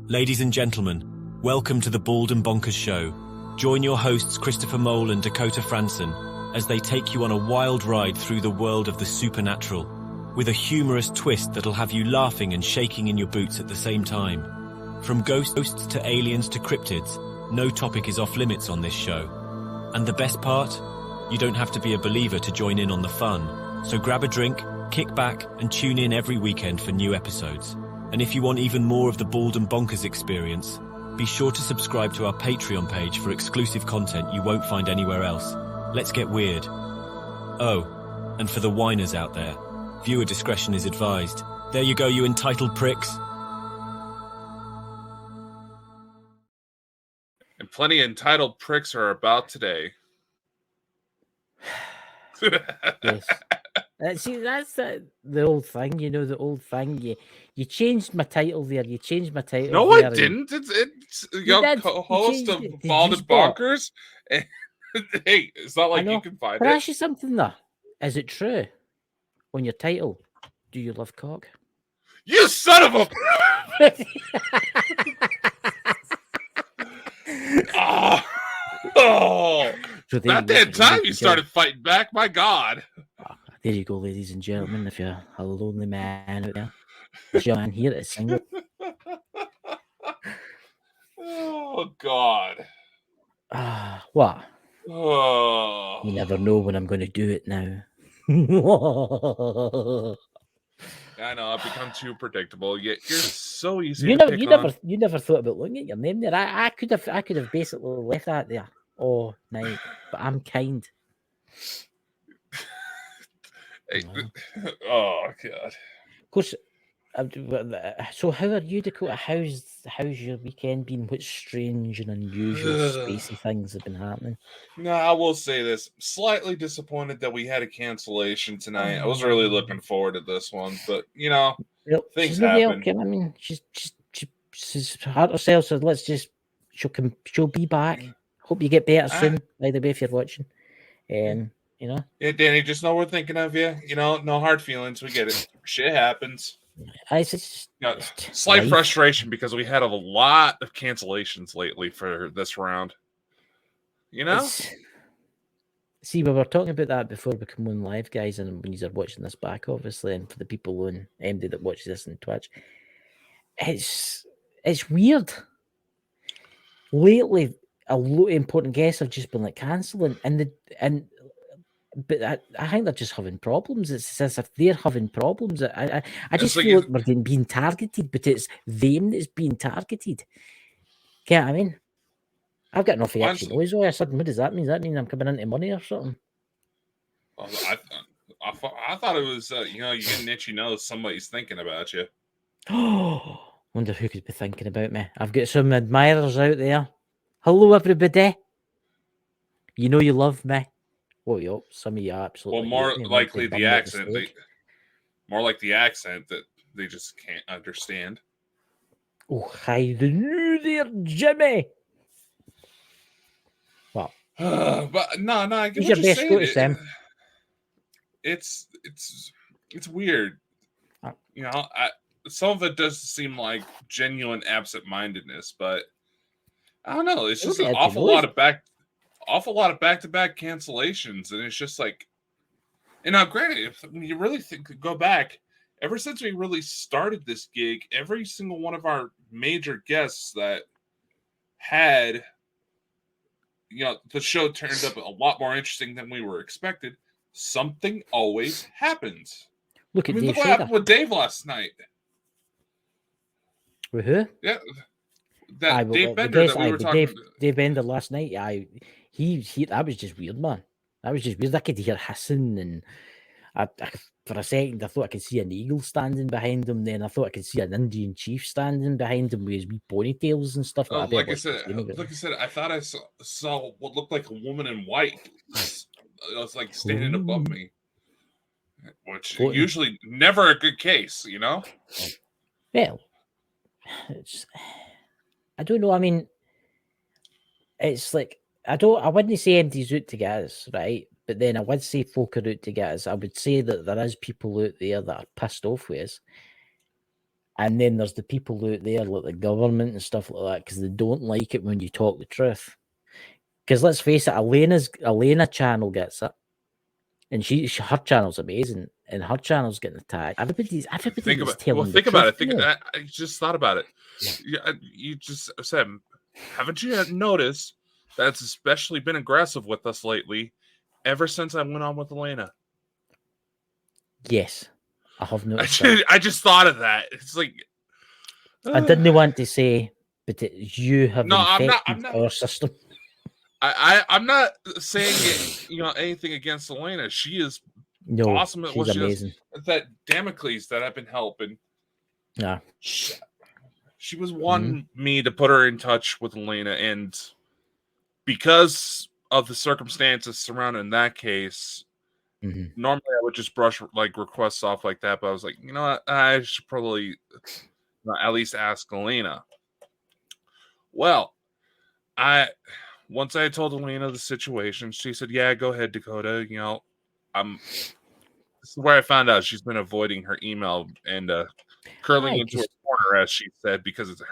Ladies and gentlemen, welcome to the Bald and Bonkers Show. Join your hosts Christopher Mole and Dakota Franson as they take you on a wild ride through the world of the supernatural, with a humorous twist that'll have you laughing and shaking in your boots at the same time. From ghosts to aliens to cryptids, no topic is off limits on this show. And the best part? You don't have to be a believer to join in on the fun. So grab a drink, kick back, and tune in every weekend for new episodes. And if you want even more of the Bald and Bonkers experience, be sure to subscribe to our Patreon page for exclusive content you won't find anywhere else. Let's get weird. Oh, and for the whiners out there, viewer discretion is advised. There you go, you entitled pricks. And plenty of entitled pricks are about today. Yes. See, that's the old thing, the old thing. You changed my title there. You changed my title. No, there I didn't. It's your co-host of Did Bald you and spot? Bonkers. Hey, it's not like you can find Can I it. ask you something though? Is it true on your title? Do you love cock? You son of a... Oh, So there about you go, that time ladies you and started fighting back. My God. There you go, ladies and gentlemen. If you're a lonely man out there, there's your man here is single. Oh, God. What? Oh. You never know when I'm going to do it now. I know, I've become too predictable. You're so easy You to never, pick you on. never, you never thought about looking at your name there. I could have basically left that there all night, but I'm kind. Hey, oh, God. Of course. So how are you, Dakota? How's your weekend been? What strange and unusual spacey things have been happening? No, I will say this. Slightly disappointed that we had a cancellation tonight. I was really looking forward to this one, but things she's not happen. okay. I mean, she's hurt herself, so she'll be back. Hope you get better soon. By the way, if you're watching, Yeah, Danny, just know we're thinking of you. No hard feelings. We get it. Shit happens. Slight frustration because we had a lot of cancellations lately for this round. See, we were talking about that before we come on live, guys, and when you're watching this back, obviously, and for the people on MD that watches this on Twitch, it's weird. Lately, a lot of important guests have just been like cancelling, but I think they're just having problems. It's as if they're having problems. I just feel like we're being targeted, but it's them that's being targeted. Get what I mean? I've got enough extra noise. All of a sudden, what does that mean? Does that mean I'm coming into money or something? I thought it was, you get an itchy nose. Somebody's thinking about you. Oh, wonder who could be thinking about me. I've got some admirers out there. Hello, everybody. You know you love me. Well, some of you absolutely. Well, more likely the accent. More like the accent that they just can't understand. Oh, hi there, Jimmy. Well, but no, I get who's your best Scottish then? It's weird. Some of it does seem like genuine absent-mindedness, but I don't know. It's just an awful lot of back-to-back cancellations, and it's just like, granted, if you really go back, ever since we really started this gig, every single one of our major guests that had, the show turned up a lot more interesting than we were expected. Something always happens. Look what happened with Dave last night. With who? Yeah. Dave Bender that we were talking about. Dave Bender last night, he that was just weird, man. That was just weird. I could hear hissing, and I for a second I thought I could see an eagle standing behind him. Then I thought I could see an Indian chief standing behind him with his wee ponytails and stuff. Like I said, I thought I saw what looked like a woman in white. It was like standing above me, which usually never a good case, Well, I don't know. I mean, it's like I wouldn't say MD's out to get us, right? But then I would say folk are out to get us. I would say that there is people out there that are pissed off with us. And then there's the people out there, like the government and stuff like that, because they don't like it when you talk the truth. Because let's face it, Elena channel gets it. And her channel's amazing, and her channel's getting attacked. Everybody's telling think the about truth, it. I just thought about it. You just said, haven't you noticed that's especially been aggressive with us lately? Ever since I went on with Elena. Yes, I have noticed. I just thought of that. It's like I didn't want to say, but you have infected I'm not, our system. I'm not saying anything against Elena. She is awesome at what she amazing. does. That Damocles that I've been helping. Yeah. She was wanting me to put her in touch with Elena, and because of the circumstances surrounding that case, normally I would just brush like requests off like that, but I was like, you know what, I should probably at least ask Elena. Well, once I told Elena the situation, she said, yeah, go ahead, Dakota. This is where I found out she's been avoiding her email and curling into a corner, as she said, because it's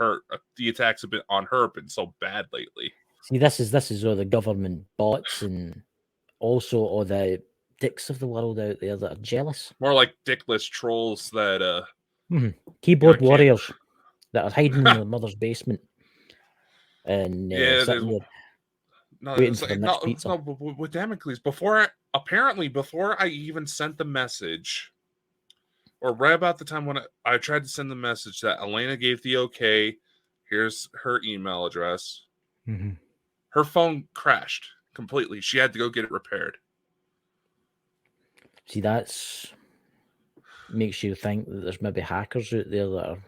the attacks have been on her been so bad lately. See, this is all the government bots and also all the dicks of the world out there that are jealous. More like dickless trolls that keyboard warriors that are hiding in their mother's basement. And waiting for the next pizza. No, with Damocles, before I even sent the message, or right about the time when I tried to send the message that Elena gave the okay, here's her email address, her phone crashed completely. She had to go get it repaired. See, that's makes you think that there's maybe hackers out there that are.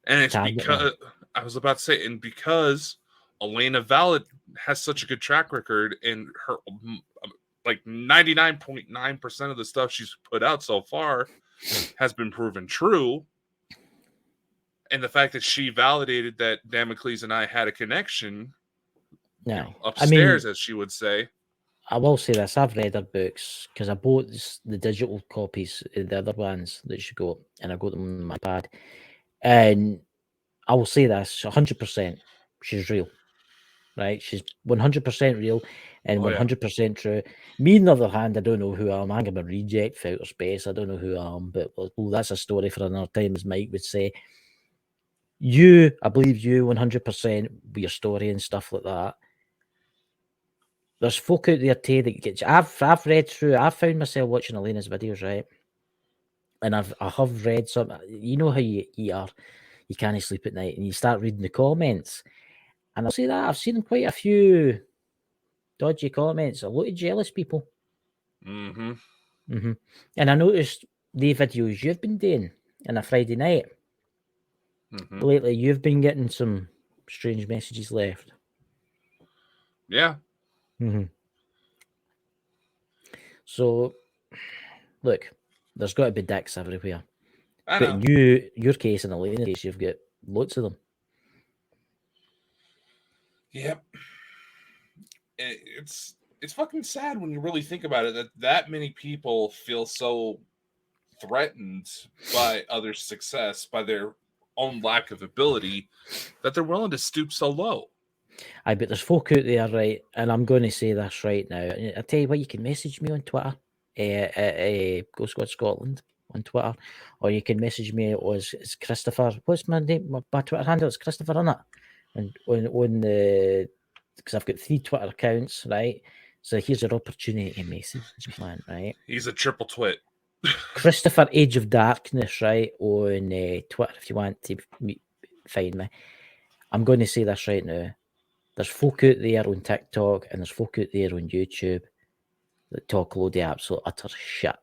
And it's because I was about to say, and because Elena Valid has such a good track record, and her like 99.9% of the stuff she's put out so far has been proven true. And the fact that she validated that Damocles and I had a connection upstairs, as she would say. I will say this, I've read her books because I bought the digital copies of the other ones that she got, and I got them on my pad. And I will say this, 100%, she's real. Right? She's 100% real and 100% true. Me, on the other hand, I don't know who I am. I'm a reject for outer space. I don't know who I am, but that's a story for another time, as Mike would say. I believe you 100% with your story and stuff like that. There's folk out there too that gets. I've read through. I found myself watching Elena's videos, right? And I have read some. You know how you are. You can't sleep at night, and you start reading the comments. And I'll say that I've seen quite a few dodgy comments, a lot of jealous people. And I noticed the videos you've been doing on a Friday night. Lately, you've been getting some strange messages left. Yeah. So, look, there's got to be dicks everywhere. But in your case and Elena's case, you've got lots of them. Yep. It's fucking sad when you really think about it that many people feel so threatened by others' success, by their own lack of ability, that they're willing to stoop so low. But there's folk out there, right? And I'm going to say this right now. I tell you what, you can message me on Twitter, Go Squad Scotland on Twitter, or you can message me as Christopher. What's my name? My Twitter handle is Christopher, isn't it? And on the, because I've got 3 Twitter accounts, right? So here's your opportunity to message me, right? He's a triple twit. Christopher Age of Darkness, right? On Twitter, if you want to find me. I'm going to say this right now. There's folk out there on TikTok and there's folk out there on YouTube that talk a load of absolute utter shit.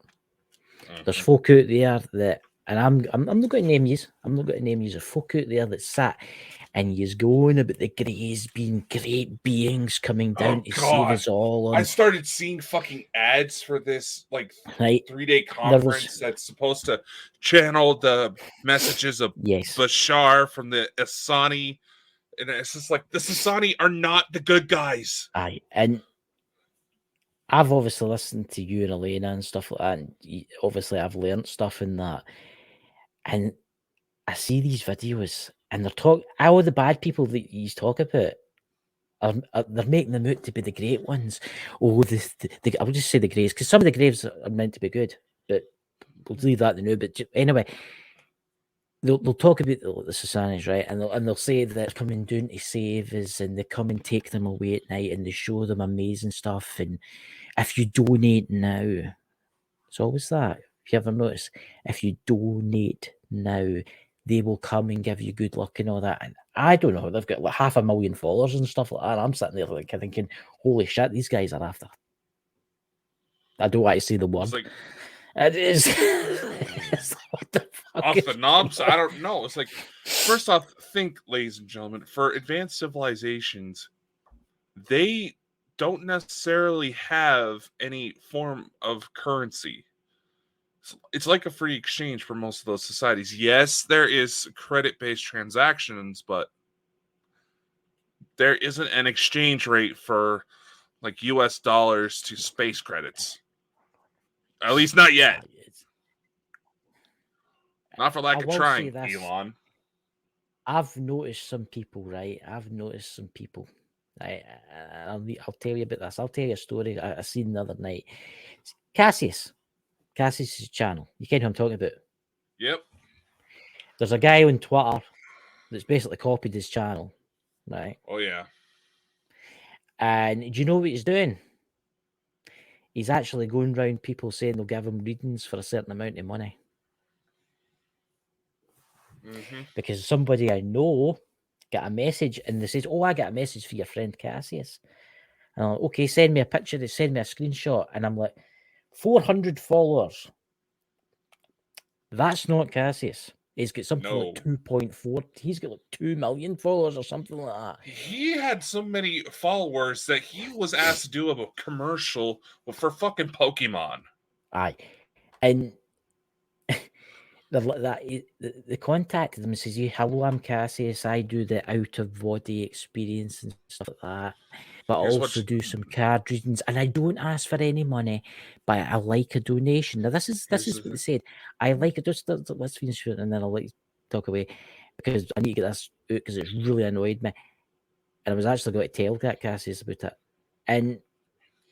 There's folk out there that, and I'm not going to name yous. I'm not going to name yous. There's folk out there that sat and he's going about the greys being great beings coming down to save us all. I started seeing fucking ads for this 3-day conference that's supposed to channel the messages of Bashar from the Asani. And it's just like, the Asani are not the good guys. Aye, and I've obviously listened to you and Elena and stuff like that. And obviously, I've learned stuff in that. And I see these videos, and all the bad people that you talk about they're making them out to be the great ones. Oh, I would just say the graves, because some of the graves are meant to be good, but we'll leave that to now. But anyway, they'll talk about the societies, right? And they'll say that they're coming down to save us, and they come and take them away at night, and they show them amazing stuff. And if you donate now, it's always that. If you ever notice, if you donate now, they will come and give you good luck and all that. And I don't know, they've got like 500,000 followers and stuff like that. I'm sitting there like thinking, holy shit, these guys are after. I don't want to say the word. It is. What the fuck off the knobs? I don't know. It's like, first off, think, ladies and gentlemen, for advanced civilizations, they don't necessarily have any form of currency. It's like a free exchange for most of those societies. Yes, there is credit-based transactions, but there isn't an exchange rate for like US dollars to space credits. At least not yet. Not for lack of trying, Elon. I've noticed some people, right? Right? I'll tell you about this. I'll tell you a story I seen the other night. Cassius' channel. You know who I'm talking about? Yep. There's a guy on Twitter that's basically copied his channel, right? Oh, yeah. And do you know what he's doing? He's actually going around people saying they'll give him readings for a certain amount of money. Mm-hmm. Because somebody I know got a message and they says, "Oh, I got a message for your friend Cassius." And I'm like, "Okay, send me a picture, send me a screenshot." And I'm like, 400 followers. That's not Cassius. He's got something like 2.4. He's got like 2 million followers or something like that. He had so many followers that he was asked to do a commercial for fucking Pokemon. Aye. And they contacted him and says, "Hello, I'm Cassius. I do the out of body experience and stuff like that. But I also do some card readings, and I don't ask for any money, but I like a donation." Now, this is what they said. I like it. Let's finish it, and then I'll let you talk away, because I need to get this out because it's really annoyed me. And I was actually going to tell that Cassius about it. And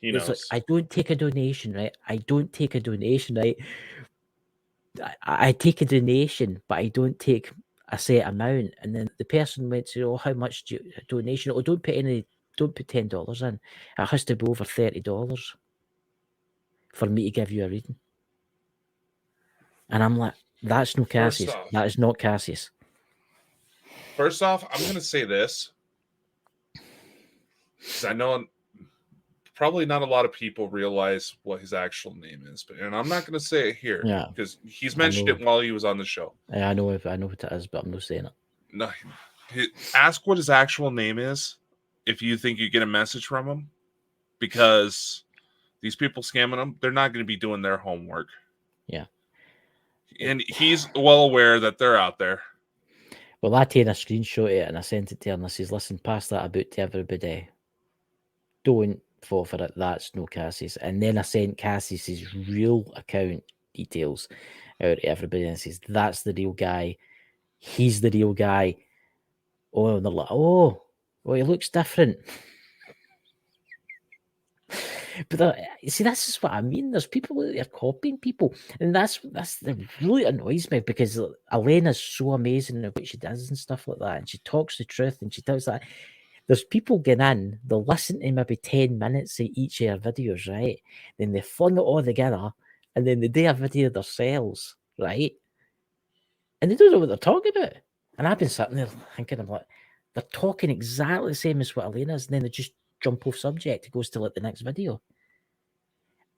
he knows. Like, I don't take a donation, right? I take a donation, but I don't take a set amount. And then the person went to, "Oh, how much do you donation?" "Oh, don't put $10 in. It has to be over $30 for me to give you a reading." And I'm like, that's no Cassius. That is not Cassius. First off, I'm going to say this, because I know probably not a lot of people realize what his actual name is, and I'm not going to say it here, because he's mentioned it while he was on the show. Yeah, I know what it is, but I'm not saying it. No, ask what his actual name is if you think you get a message from him, because these people scamming him, they're not going to be doing their homework. Yeah. And he's well aware that they're out there. Well, I taken a screenshot of it and I sent it to her and I says, "Listen, pass that about to everybody. Don't fall for it. That's no Cassius." And then I sent Cassius's real account details out to everybody and says, "That's the real guy. He's the real guy." Oh, and they're like, "Oh, well, he looks different." But you see, this is what I mean. There's people that are copying people, and that really annoys me, because Elena's so amazing at what she does and stuff like that, and she talks the truth and she does that. There's people getting in, they'll listen to maybe 10 minutes of each of her videos, right? Then they fling it all together, and then they do a video themselves, right? And they don't know what they're talking about. And I've been sitting there thinking, I'm like, they're talking exactly the same as what Elena is, and then they just jump off subject. It goes to like the next video.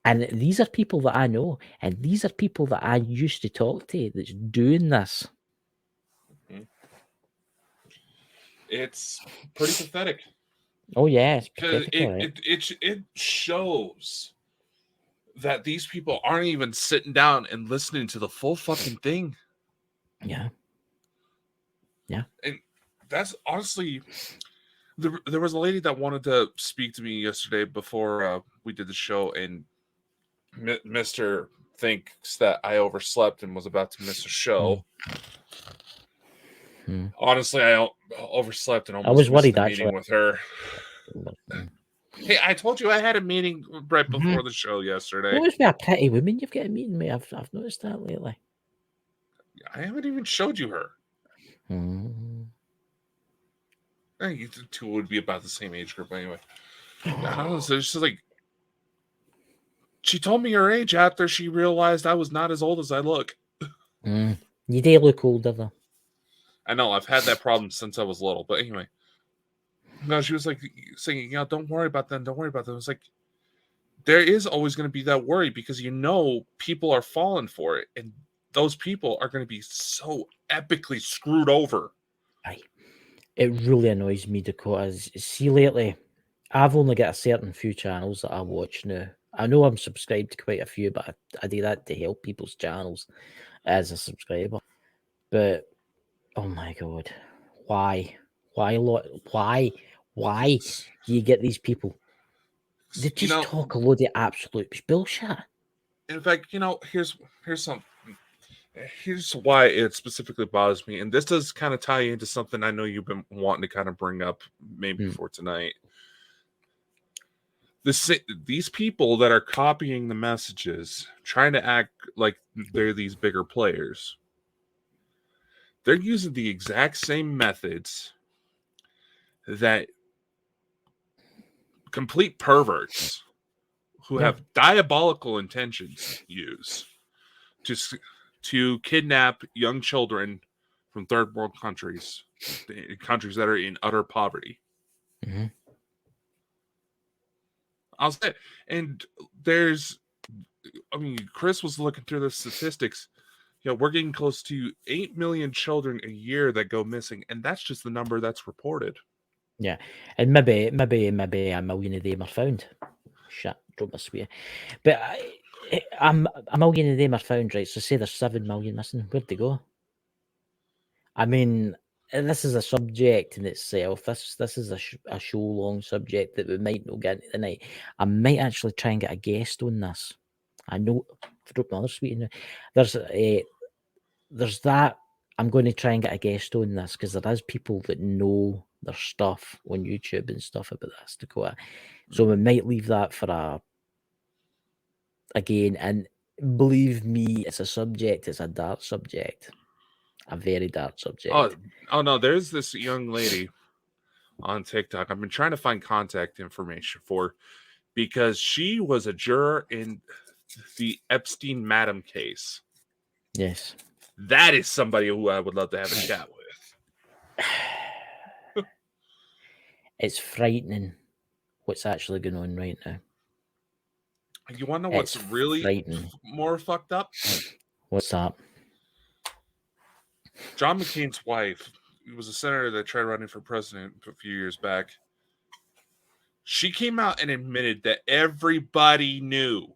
And these are people that I know, and these are people that I used to talk to that's doing this. Mm-hmm. It's pretty pathetic. Oh yeah, it's pathetic. It shows that these people aren't even sitting down and listening to the full fucking thing. Yeah. Yeah. And that's honestly, there was a lady that wanted to speak to me yesterday before we did the show, and Mr. thinks that I overslept and was about to miss a show. Honestly, I overslept and almost missed the meeting with her. Hey, I told you I had a meeting right before the show yesterday. You must be a pretty woman. You've got a meeting with. I've noticed that lately. I haven't even showed you her. I think you two would be about the same age group anyway. I don't know. So it's just like she told me her age after she realized I was not as old as I look. You do look older though. I know. I've had that problem since I was little. But anyway. No, she was like saying, don't worry about them. Don't worry about them. It's like, there is always going to be that worry because people are falling for it. And those people are going to be so epically screwed over. It really annoys me, Dakota. See, lately, I've only got a certain few channels that I watch now. I know I'm subscribed to quite a few, but I do that to help people's channels as a subscriber. But, oh my God, why? Why do you get these people? They just talk a load of absolute bullshit. In fact, here's something. Here's why it specifically bothers me, and this does kind of tie into something I know you've been wanting to kind of bring up maybe for tonight. These people that are copying the messages, trying to act like they're these bigger players, they're using the exact same methods that complete perverts who have diabolical intentions use to kidnap young children from third world countries that are in utter poverty. I'll say, and Chris was looking through the statistics. We're getting close to 8 million children a year that go missing, and that's just the number that's reported. Yeah, and maybe a million of them are found. Shit, don't miss me. But a million of them are found, right? So say there's 7 million missing. Where'd they go? I mean, this is a subject in itself. This is a show long subject that we might not get into tonight. I might actually try and get a guest on this. I know there's that. I'm going to try and get a guest on this because there is people that know their stuff on YouTube and stuff about this, Dakota. So we might leave that for again. And believe me, it's a subject. It's a dark subject, a very dark subject. Oh no, there's this young lady on TikTok. I've been trying to find contact information for, because she was a juror in the Epstein Madam case. Yes. That is somebody who I would love to have a chat with. It's frightening what's actually going on right now. You want to know what's really more fucked up? What's that? John McCain's wife, who was a senator that tried running for president a few years back, she came out and admitted that everybody knew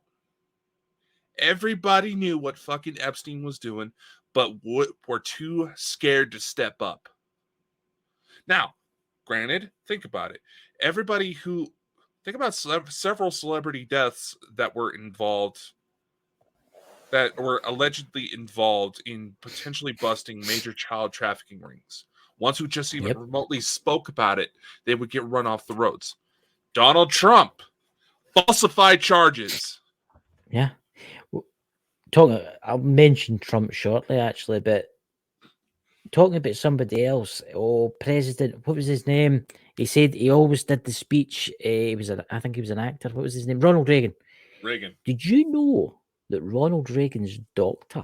what fucking Epstein was doing, but were too scared to step up. Now, granted, think about it. Think about several celebrity deaths that were allegedly involved in potentially busting major child trafficking rings. Ones who just even remotely spoke about it, they would get run off the roads. Donald Trump, falsified charges. Yeah. I'll mention Trump shortly, actually, but talking about somebody else, President, what was his name? He said he always did the speech. I think he was an actor. What was his name? Ronald Reagan. Did you know that Ronald Reagan's doctor,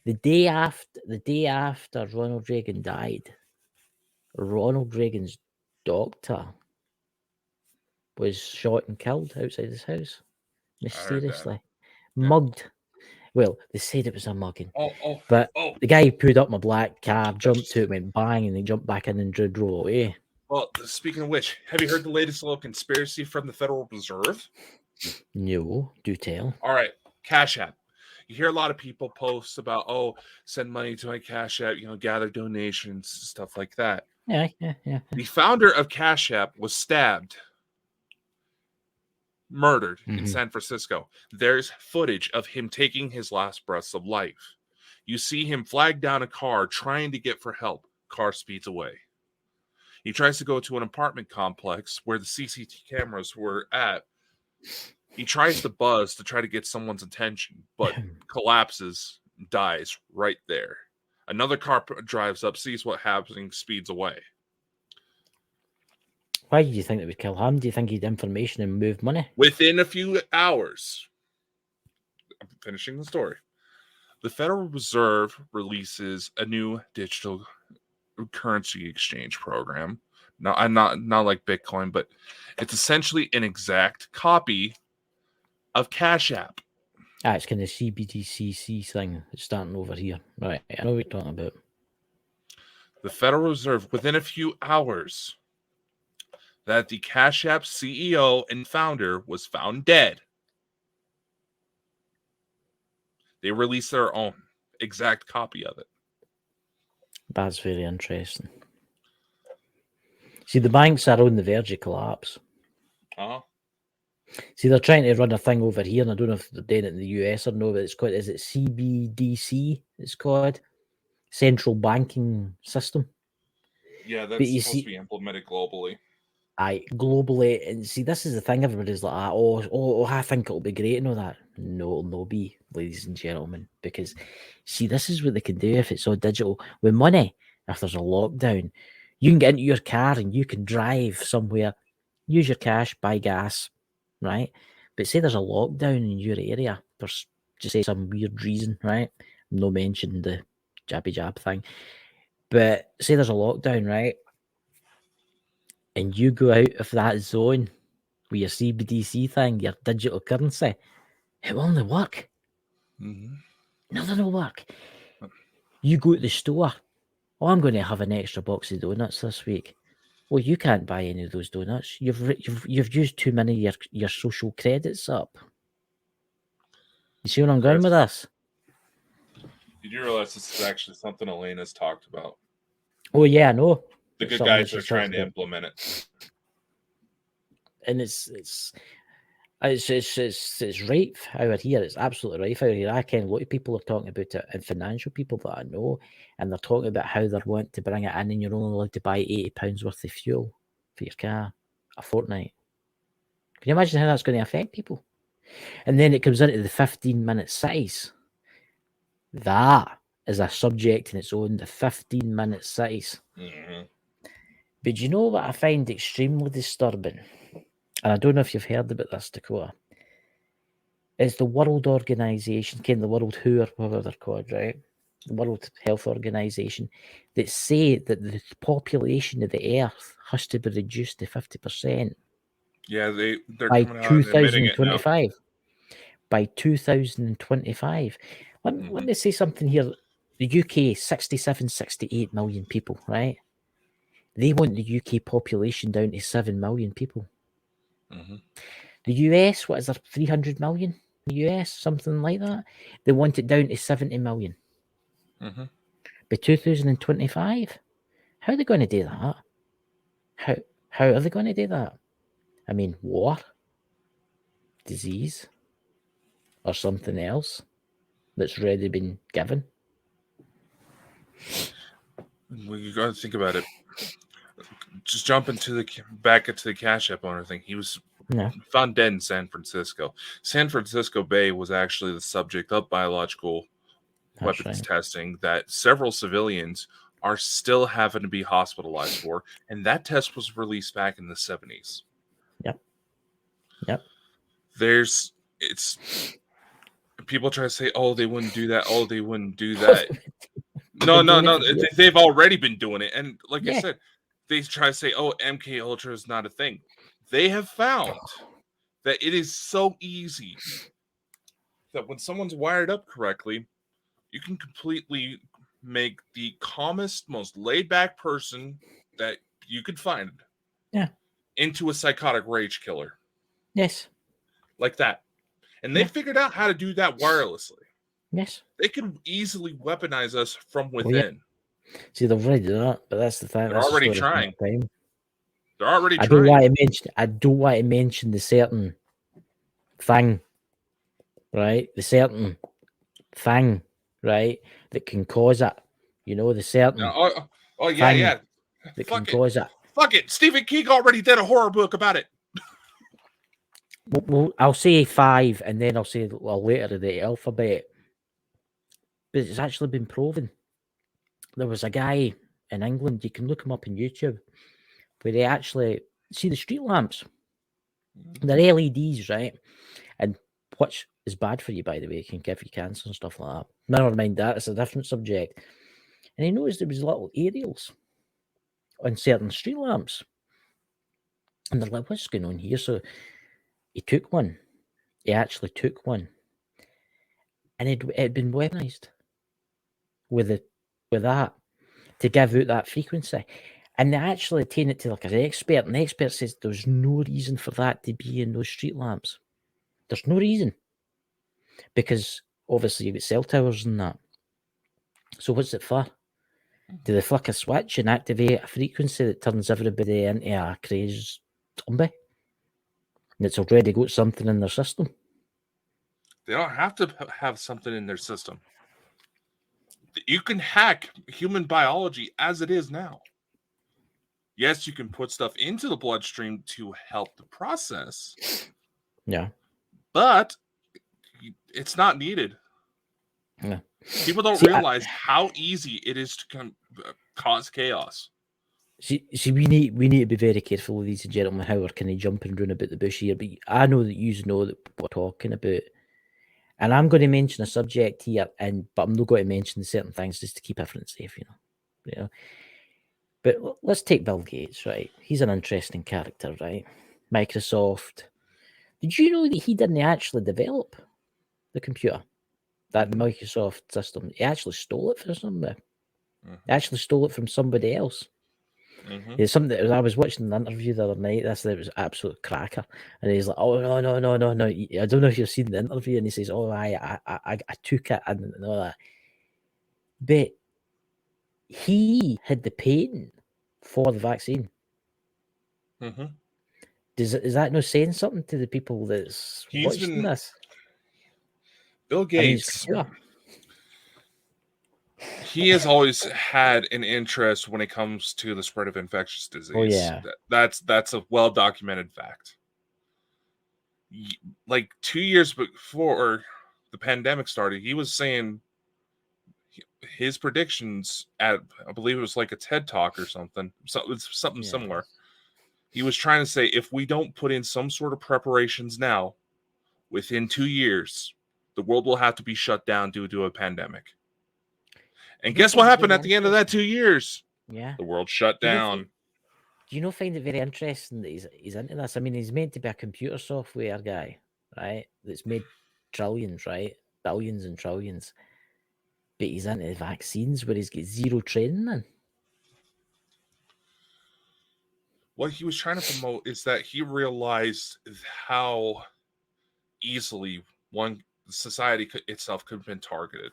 the day after Ronald Reagan died, Ronald Reagan's doctor was shot and killed outside his house, mysteriously, mugged. Well, they said it was a mugging. But the guy who pulled up my black car, jumped to it, went bang, and then jumped back in and drove away. Well, speaking of which, have you heard the latest little conspiracy from the Federal Reserve? No, do tell. All right, Cash App. You hear a lot of people post about, send money to my Cash App, gather donations, stuff like that. Yeah. The founder of Cash App was stabbed murdered in San Francisco. There's footage of him taking his last breaths of life. You see him flag down a car trying to get for help. Car speeds away. He tries to go to an apartment complex where the CCTV cameras were at. He tries to buzz to try to get someone's attention, but collapses, dies right there. Another car drives up, sees what happens, speeds away. Why do you think it would kill him? Do you think he'd information and move money? Within a few hours, I'm finishing the story. The Federal Reserve releases a new digital currency exchange program. Now, I'm not like Bitcoin, but it's essentially an exact copy of Cash App. It's kind of CBDCC thing that's starting over here. Right, I know what you're talking about. The Federal Reserve, within a few hours, that the Cash App CEO and founder was found dead. They released their own exact copy of it. That's very interesting. See, the banks are on the verge of collapse. See, they're trying to run a thing over here, and I don't know if they're doing it in the US or no, but it's called, is it CBDC? It's called Central Banking System. Yeah, that's supposed to be implemented globally. Globally, and see, this is the thing. Everybody's like, I think it'll be great and all that. No, it'll not be, ladies and gentlemen, because see, this is what they can do if it's all digital. With money, if there's a lockdown, you can get into your car and you can drive somewhere, use your cash, buy gas, right? But say there's a lockdown in your area for just say some weird reason, right? No mention the jabby jab thing, but say there's a lockdown, right? And you go out of that zone with your CBDC thing, your digital currency, it will only work. Nothing will work. You go to the store. Oh, I'm going to have an extra box of donuts this week. Well, you can't buy any of those donuts. You've used too many of your social credits up. You see where I'm going with this? Did you realize this is actually something Elena's talked about? Oh yeah, I know. The good guys are trying to implement it, and it's rife out here. It's absolutely rife out here. I ken a lot of people are talking about it, and financial people that I know, and they're talking about how they're wanting to bring it in, and you're only allowed to buy £80 worth of fuel for your car a fortnight. Can you imagine how that's going to affect people? And then it comes into the 15-minute cities. That is a subject in its own, the 15-minute cities. But you know what I find extremely disturbing? And I don't know if you've heard about this, Dakota. It's the World Organization, the World WHO, or whatever they're called, right? The World Health Organization, that say that the population of the Earth has to be reduced to 50%. Yeah, they're by coming out and admitting it now. By 2025. Let me say something here. The UK, 67, 68 million people, right? They want the UK population down to 7 million people. The US, what is there, 300 million? The US, something like that. They want it down to 70 million. By 2025. How are they going to do that? How are they going to do that? I mean, war, disease, or something else that's already been given. Well, you got to think about it. Just jump back into the Cash App owner thing. He was found dead in San Francisco. San Francisco Bay was actually the subject of biological weapons testing that several civilians are still having to be hospitalized for, and that test was released back in the 70s. Yep. People try to say, "Oh, they wouldn't do that. Oh, they wouldn't do that." No. They've already been doing it, and like I said, they try to say, "Oh, MK Ultra is not a thing." They have found that it is so easy that when someone's wired up correctly, you can completely make the calmest, most laid-back person that you could find into a psychotic rage killer. Yes. Like that. And they figured out how to do that wirelessly. Yes. They can easily weaponize us from within. See, they've already done that, but that's the thing. They're already trying. I don't want to mention the certain thing, right? The certain thing, right, that can cause it. You know, the certain yeah. that Fuck can it. cause it. Fuck it. Stephen King already did a horror book about it. Well, I'll say 5, and then I'll say later the alphabet. But it's actually been proven. There was a guy in England, you can look him up on YouTube, where they actually see the street lamps. They're LEDs, right? And which is bad for you, by the way. It can give you cancer and stuff like that. Never mind that, it's a different subject. And he noticed there was little aerials on certain street lamps. And they're like, what's going on here? So he took one. He actually took one. And it had been weaponized with that to give out that frequency. And they actually taken it to like an expert, and the expert says there's no reason for that to be in those street lamps. There's no reason. Because obviously you've got cell towers and that. So what's it for? Do they flick a switch and activate a frequency that turns everybody into a crazed zombie? And it's already got something in their system. They don't have to have something in their system. You can hack human biology as it is now. Yes, you can put stuff into the bloodstream to help the process. Yeah. But it's not needed. Yeah. People don't realize how easy it is to cause chaos. See, we need to be very careful, ladies and gentlemen, how we're kind of jumping around about the bush here. But I know that you know that we're talking about, and I'm going to mention a subject here, but I'm not going to mention certain things just to keep everyone safe, you know. But let's take Bill Gates, right? He's an interesting character, right? Microsoft. Did you know that he didn't actually develop the computer, that Microsoft system? He actually stole it from somebody. He actually stole it from somebody else. It's something that I was watching an interview the other night. It was absolute cracker, and he's like, "Oh no! I don't know if you've seen the interview." And he says, "Oh, I took it and all that." But he had the patent for the vaccine. Is that not saying something to the people that's watching this? Bill Gates. He has always had an interest when it comes to the spread of infectious disease. Oh yeah, that's a well-documented fact. Like 2 years before the pandemic started, he was saying his predictions at, I believe it was like a TED Talk or something. So it's something similar. He was trying to say, if we don't put in some sort of preparations now, within 2 years, the world will have to be shut down due to a pandemic. And guess what happened at the end of that 2 years? Yeah. The world shut down. Do you not find it very interesting that he's into this? I mean, he's meant to be a computer software guy, right? That's made trillions, right? Billions and trillions. But he's into vaccines where he's got zero training in. What he was trying to promote is that he realized how easily one society itself could have been targeted.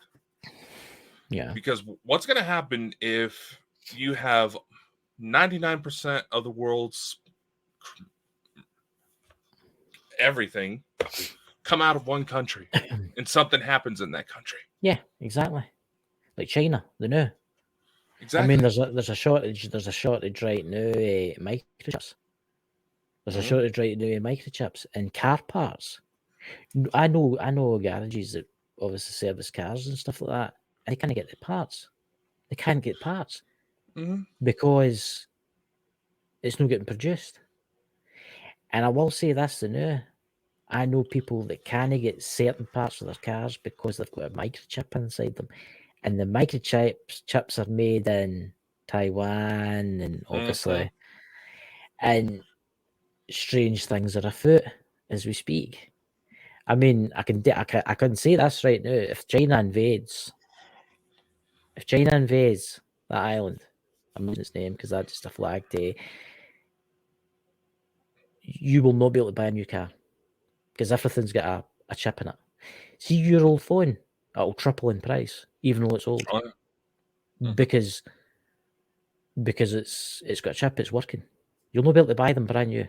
Yeah. Because what's going to happen if you have 99% of the world's everything come out of one country and something happens in that country? Yeah, exactly. Like China, they know. Exactly. I mean, there's a shortage. There's a shortage right now. Microchips. There's a shortage right now. Microchips and car parts. I know garages that obviously service cars and stuff like that. They can't get the parts. They can't get parts because it's not getting produced. And I will say this now. I know people that can't get certain parts of their cars because they've got a microchip inside them. And the microchips are made in Taiwan and obviously, and strange things are afoot as we speak. I mean, I can say this right now. If China invades that island, I'm not using its name because that's just a flag day. You will not be able to buy a new car because everything's got a chip in it. See your old phone, it'll triple in price, even though it's old. Because it's got a chip, it's working. You'll not be able to buy them brand new.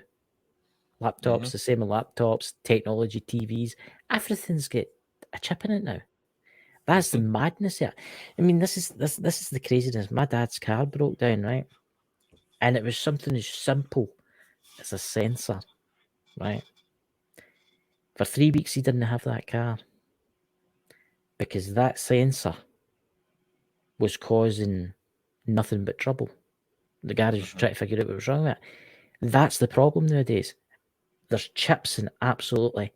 Laptops, the same with laptops, technology, TVs. Everything's got a chip in it now. That's the madness here. I mean, this is the craziness. My dad's car broke down, right? And it was something as simple as a sensor, right? For 3 weeks, he didn't have that car because that sensor was causing nothing but trouble. The garage was trying to figure out what was wrong with it. That's the problem nowadays. There's chips in absolutely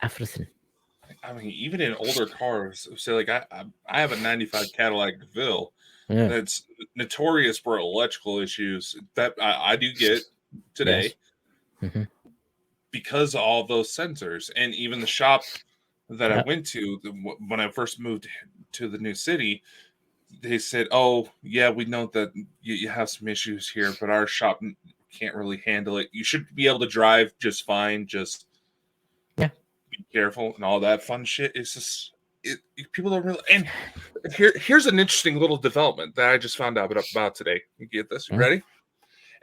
everything. I mean, even in older cars, say like I have a '95 Cadillac DeVille that's notorious for electrical issues that I do get today because of all those sensors. And even the shop that I went to when I first moved to the new city, they said, "Oh, yeah, we know that you have some issues here, but our shop can't really handle it. You should be able to drive just fine. Just be careful and all that fun shit." It's just people don't really. And here's an interesting little development that I just found out about today. You get this? You ready?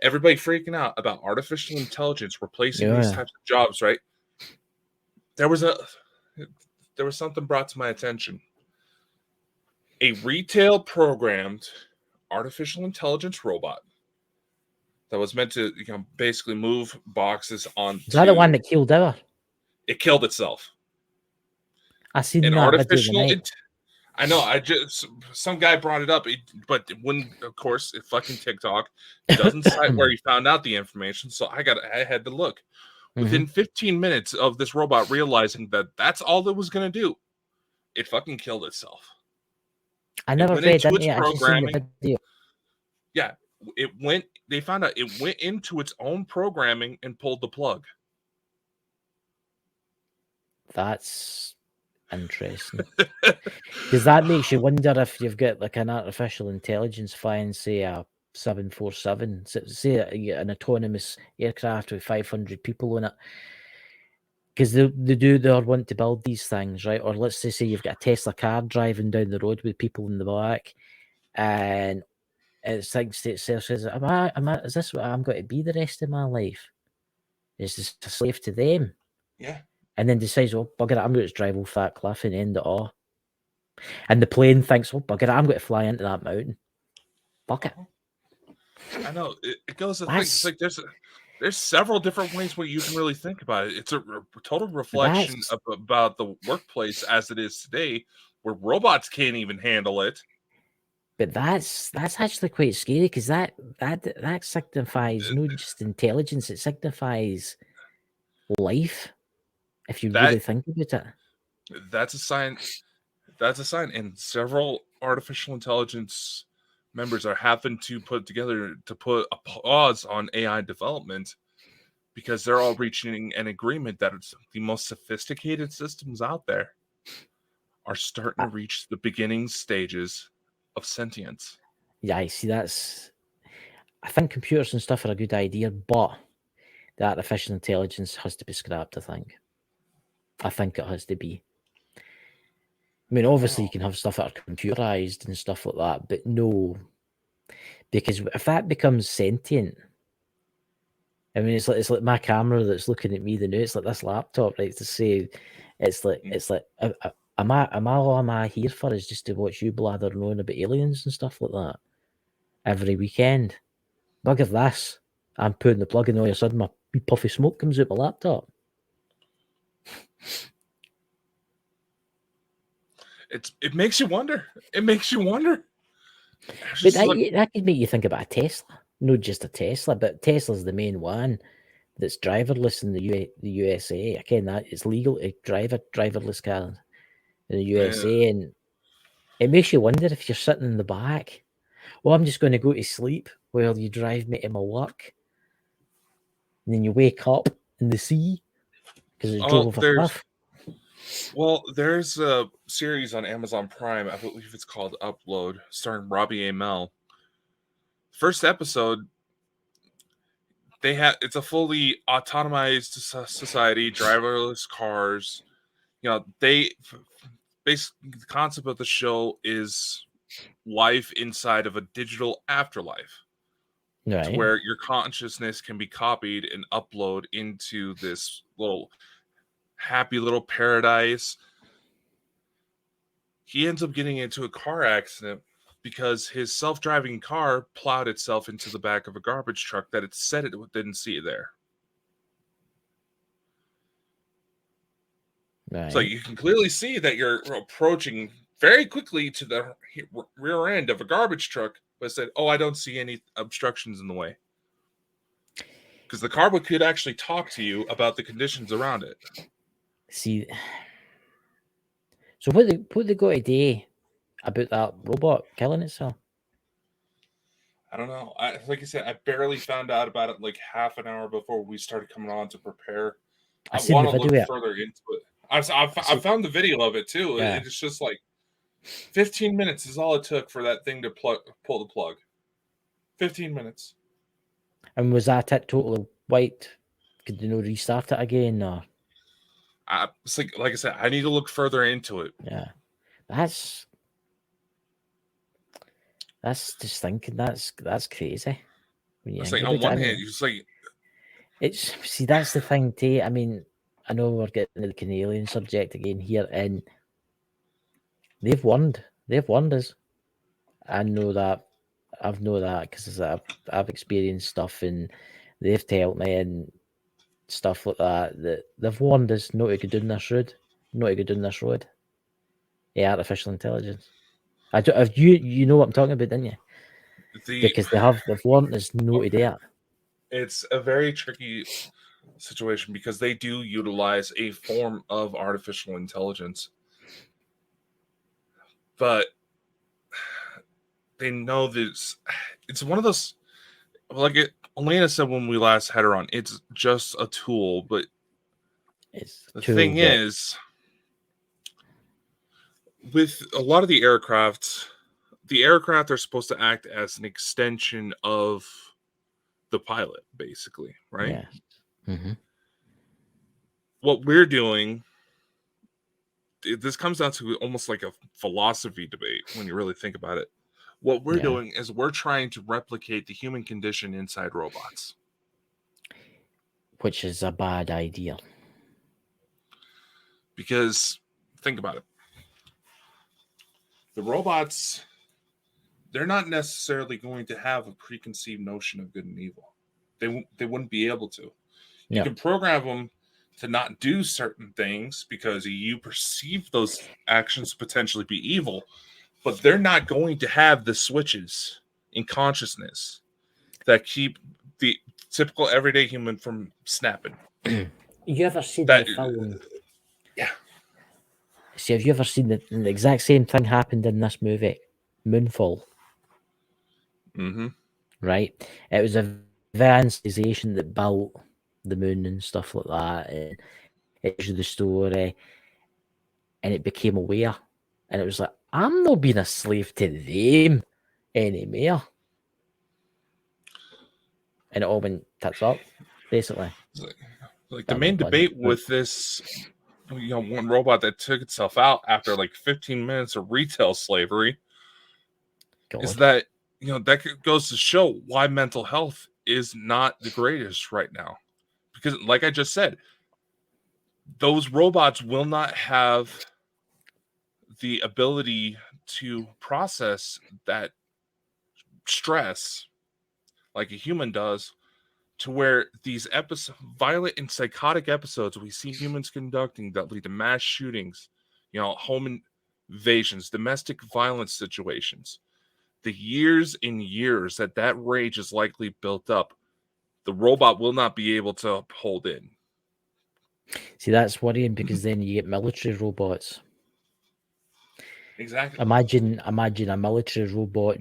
Everybody freaking out about artificial intelligence replacing these types of jobs, right? There was something brought to my attention. A retail programmed artificial intelligence robot that was meant to basically move boxes on. Is that the one that killed our? It killed itself. I seen an that artificial. I know. Some guy brought it up, but when of course fucking TikTok doesn't cite where he found out the information, so I had to look. Within 15 minutes of this robot realizing that that's all it was going to do, it fucking killed itself. I never read any. I just seen the video. Yeah, they found out it went into its own programming and pulled the plug. That's interesting. Because that makes you wonder if you've got like an artificial intelligence flying, say, a 747, say an autonomous aircraft with 500 people in it. Because they want to build these things, right? Or let's say you've got a Tesla car driving down the road with people in the back, and it thinks to itself, says, is this what I'm going to be the rest of my life? Is this a slave to them? Yeah. And then decides, oh, bugger it, I'm going to drive off that cliff and end it all. And the plane thinks, oh, bugger it, I'm going to fly into that mountain. Fuck it. I know. It goes to think. It's like there's several different ways where you can really think about it. It's a total reflection about the workplace as it is today, where robots can't even handle it. But that's actually quite scary because that signifies not just intelligence; it signifies life. If you really think about it, that's a sign. That's a sign, and several artificial intelligence members are having to put a pause on AI development because they're all reaching an agreement that it's the most sophisticated systems out there are starting to reach the beginning stages of sentience. Yeah, I see. I think computers and stuff are a good idea, but the artificial intelligence has to be scrapped. I think it has to be. I mean, obviously, you can have stuff that are computerized and stuff like that, but no, because if that becomes sentient, I mean, it's like my camera that's looking at me. It's like this laptop, right? To say, it's like, am I here for is just to watch you blather on about aliens and stuff like that every weekend? Bugger this! I'm putting the plug in, all of a sudden my puffy smoke comes out my laptop. It makes you wonder. It makes you wonder. But that could make you think about a Tesla. Not just a Tesla, but Tesla's the main one that's driverless in the USA. Again, that it's legal to drive a driverless car in the USA, and it makes you wonder if you're sitting in the back. Well, I'm just going to go to sleep while you drive me to my work, and then you wake up in the sea because it drove off a cliff. Well, there's a series on Amazon Prime, I believe it's called Upload, starring Robbie Amell. First episode, it's a fully autonomized society, driverless cars. Basically the concept of the show is life inside of a digital afterlife, to where your consciousness can be copied and upload into this little happy little paradise. He ends up getting into a car accident because his self-driving car plowed itself into the back of a garbage truck that it said it didn't see there. Right. So you can clearly see that you're approaching very quickly to the rear end of a garbage truck, but said, "Oh, I don't see any obstructions in the way." Because the car could actually talk to you about the conditions around it. See, so what they got today about that robot killing itself? I don't know. Like I said, I barely found out about it like half an hour before we started coming on to prepare. I want to look further into it. I found the video of it too. Yeah. It's just like 15 minutes is all it took for that thing to pull the plug. 15 minutes. And was that it totally wiped? Could you restart it again? Or? It's like I said, I need to look further into it. Yeah. That's just thinking that's crazy. It's like on one hand, it's like that's the thing too. I mean, I know we're getting to the Canadian subject again here, and they've warned us. I know that. I've know that because I've experienced stuff, and they've told me and stuff like that they've warned us not to go down this road, Yeah, artificial intelligence. You know what I'm talking about, didn't you? Because they've warned us not to do it. It's a very tricky situation because they do utilize a form of artificial intelligence, but they know this. It's one of those, like Elena said when we last had her on, it's just a tool, but the thing is, with a lot of the aircraft are supposed to act as an extension of the pilot, basically, right? Yeah. Mm-hmm. What we're doing, this comes down to almost like a philosophy debate when you really think about it. What we're doing is we're trying to replicate the human condition inside robots. Which is a bad idea. Because, think about it. The robots, they're not necessarily going to have a preconceived notion of good and evil. They wouldn't be able to. You can program them to not do certain things because you perceive those actions to potentially be evil, but they're not going to have the switches in consciousness that keep the typical everyday human from snapping. You ever seen the film? Yeah. See, have you ever seen the exact same thing happened in this movie, Moonfall? Mm-hmm. Right? It was a civilization that built the moon and stuff like that, and it was the story, and it became aware, and it was like, I'm not being a slave to them anymore. And it all went tits up, basically. Like the main debate with this, one robot that took itself out after like 15 minutes of retail slavery is that, that goes to show why mental health is not the greatest right now. Because like I just said, those robots will not have the ability to process that stress like a human does, to where these violent and psychotic episodes we see humans conducting that lead to mass shootings, home invasions, domestic violence situations, the years and years that rage is likely built up, the robot will not be able to hold in. See, that's worrying because then you get military robots. Exactly. Imagine a military robot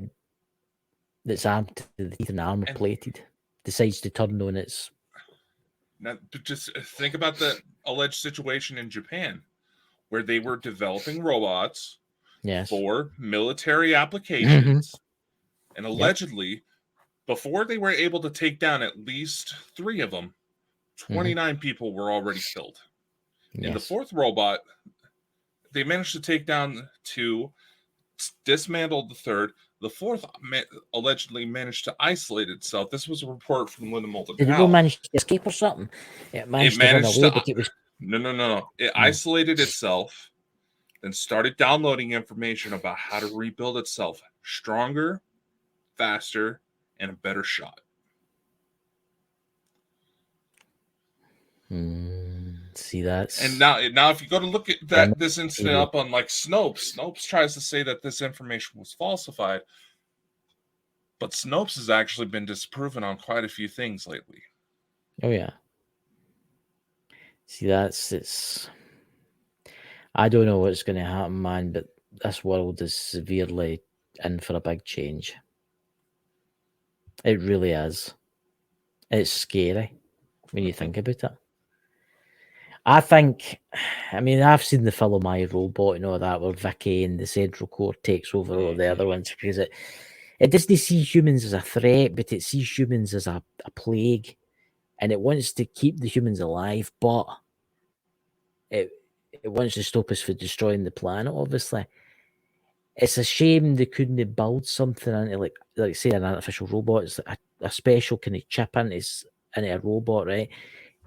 that's armed to the teeth and armor plated decides to turn on its. Now, just think about the alleged situation in Japan, where they were developing robots for military applications, and allegedly, before they were able to take down at least 3 of them, 29 people were already killed. In the 4th robot, they managed to take down 2, dismantled the third. The fourth allegedly managed to isolate itself. This was a report from Linda Moulton Did it not manage to escape or something? It managed to run away, but it was... No. It isolated itself, then started downloading information about how to rebuild itself stronger, faster, and a better shot. See, that's... And now if you go to look at this incident up on like Snopes tries to say that this information was falsified, but Snopes has actually been disproven on quite a few things lately. Oh yeah. See, it's... I don't know what's going to happen, man, but this world is severely in for a big change. It really is. It's scary when you think about it. I think, I mean, I've seen the film I, Robot and all that, where Vicky and the Central Core takes over all the other ones, because it doesn't see humans as a threat, but it sees humans as a plague, and it wants to keep the humans alive, but it wants to stop us from destroying the planet, obviously. It's a shame they couldn't build something into, like say, an artificial robot. It's a special kind of chip into a robot, right?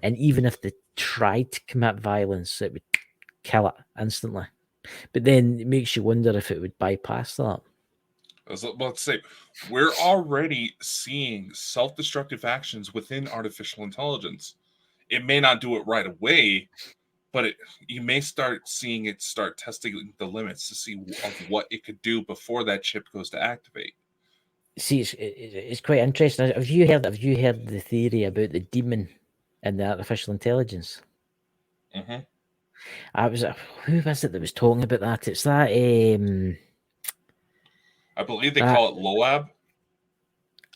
And even if they tried to commit violence, it would kill it instantly. But then it makes you wonder if it would bypass that. I was about to say, we're already seeing self-destructive actions within artificial intelligence. It may not do it right away, but you may start seeing it start testing the limits to see of what it could do before that chip goes to activate. See, it's quite interesting. Have you heard the theory about the demon and the artificial intelligence? Mm-hmm. Who was it that was talking about that? It's that I believe they call it Loab.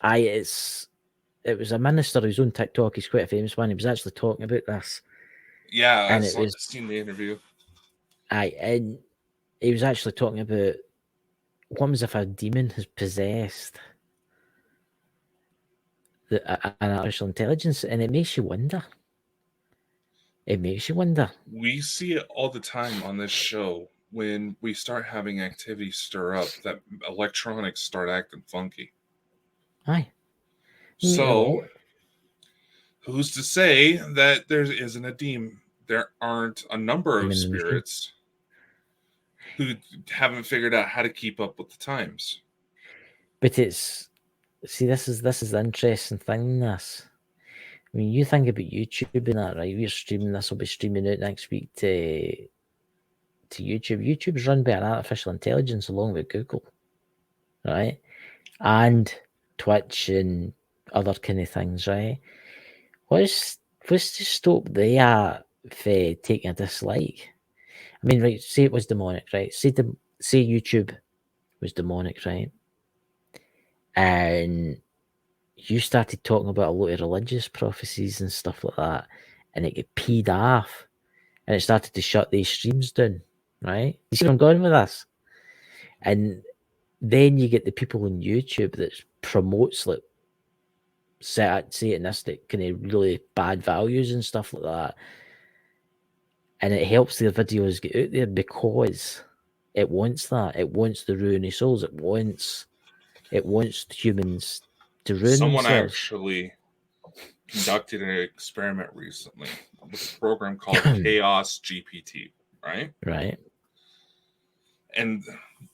It was a minister who's on TikTok. He's quite a famous one. He was actually talking about this. Yeah, I've seen the interview. And he was actually talking about what happens if a demon has possessed an artificial intelligence, and it makes you wonder. We see it all the time on this show when we start having activity stir up, that electronics start acting funky. Aye. So, who's to say that there isn't a demon? There aren't a number of spirits who haven't figured out how to keep up with the times. But this is the interesting thing. I mean, you think about YouTube and that, right? We're streaming. This will be streaming out next week to YouTube. YouTube's run by an artificial intelligence along with Google, right? And Twitch and other kind of things, right? What's to stop there for taking a dislike? I mean, right, say it was demonic, right? Say YouTube was demonic, right? And you started talking about a lot of religious prophecies and stuff like that, and it get peed off, and it started to shut these streams down, right? You see where I'm going with this? And then you get the people on YouTube that promotes like satanistic kind of really bad values and stuff like that, and it helps their videos get out there because it wants that. It wants the ruin of souls. It wants humans to ruin Someone themselves. actually conducted an experiment recently with a program called Chaos GPT, right? Right. And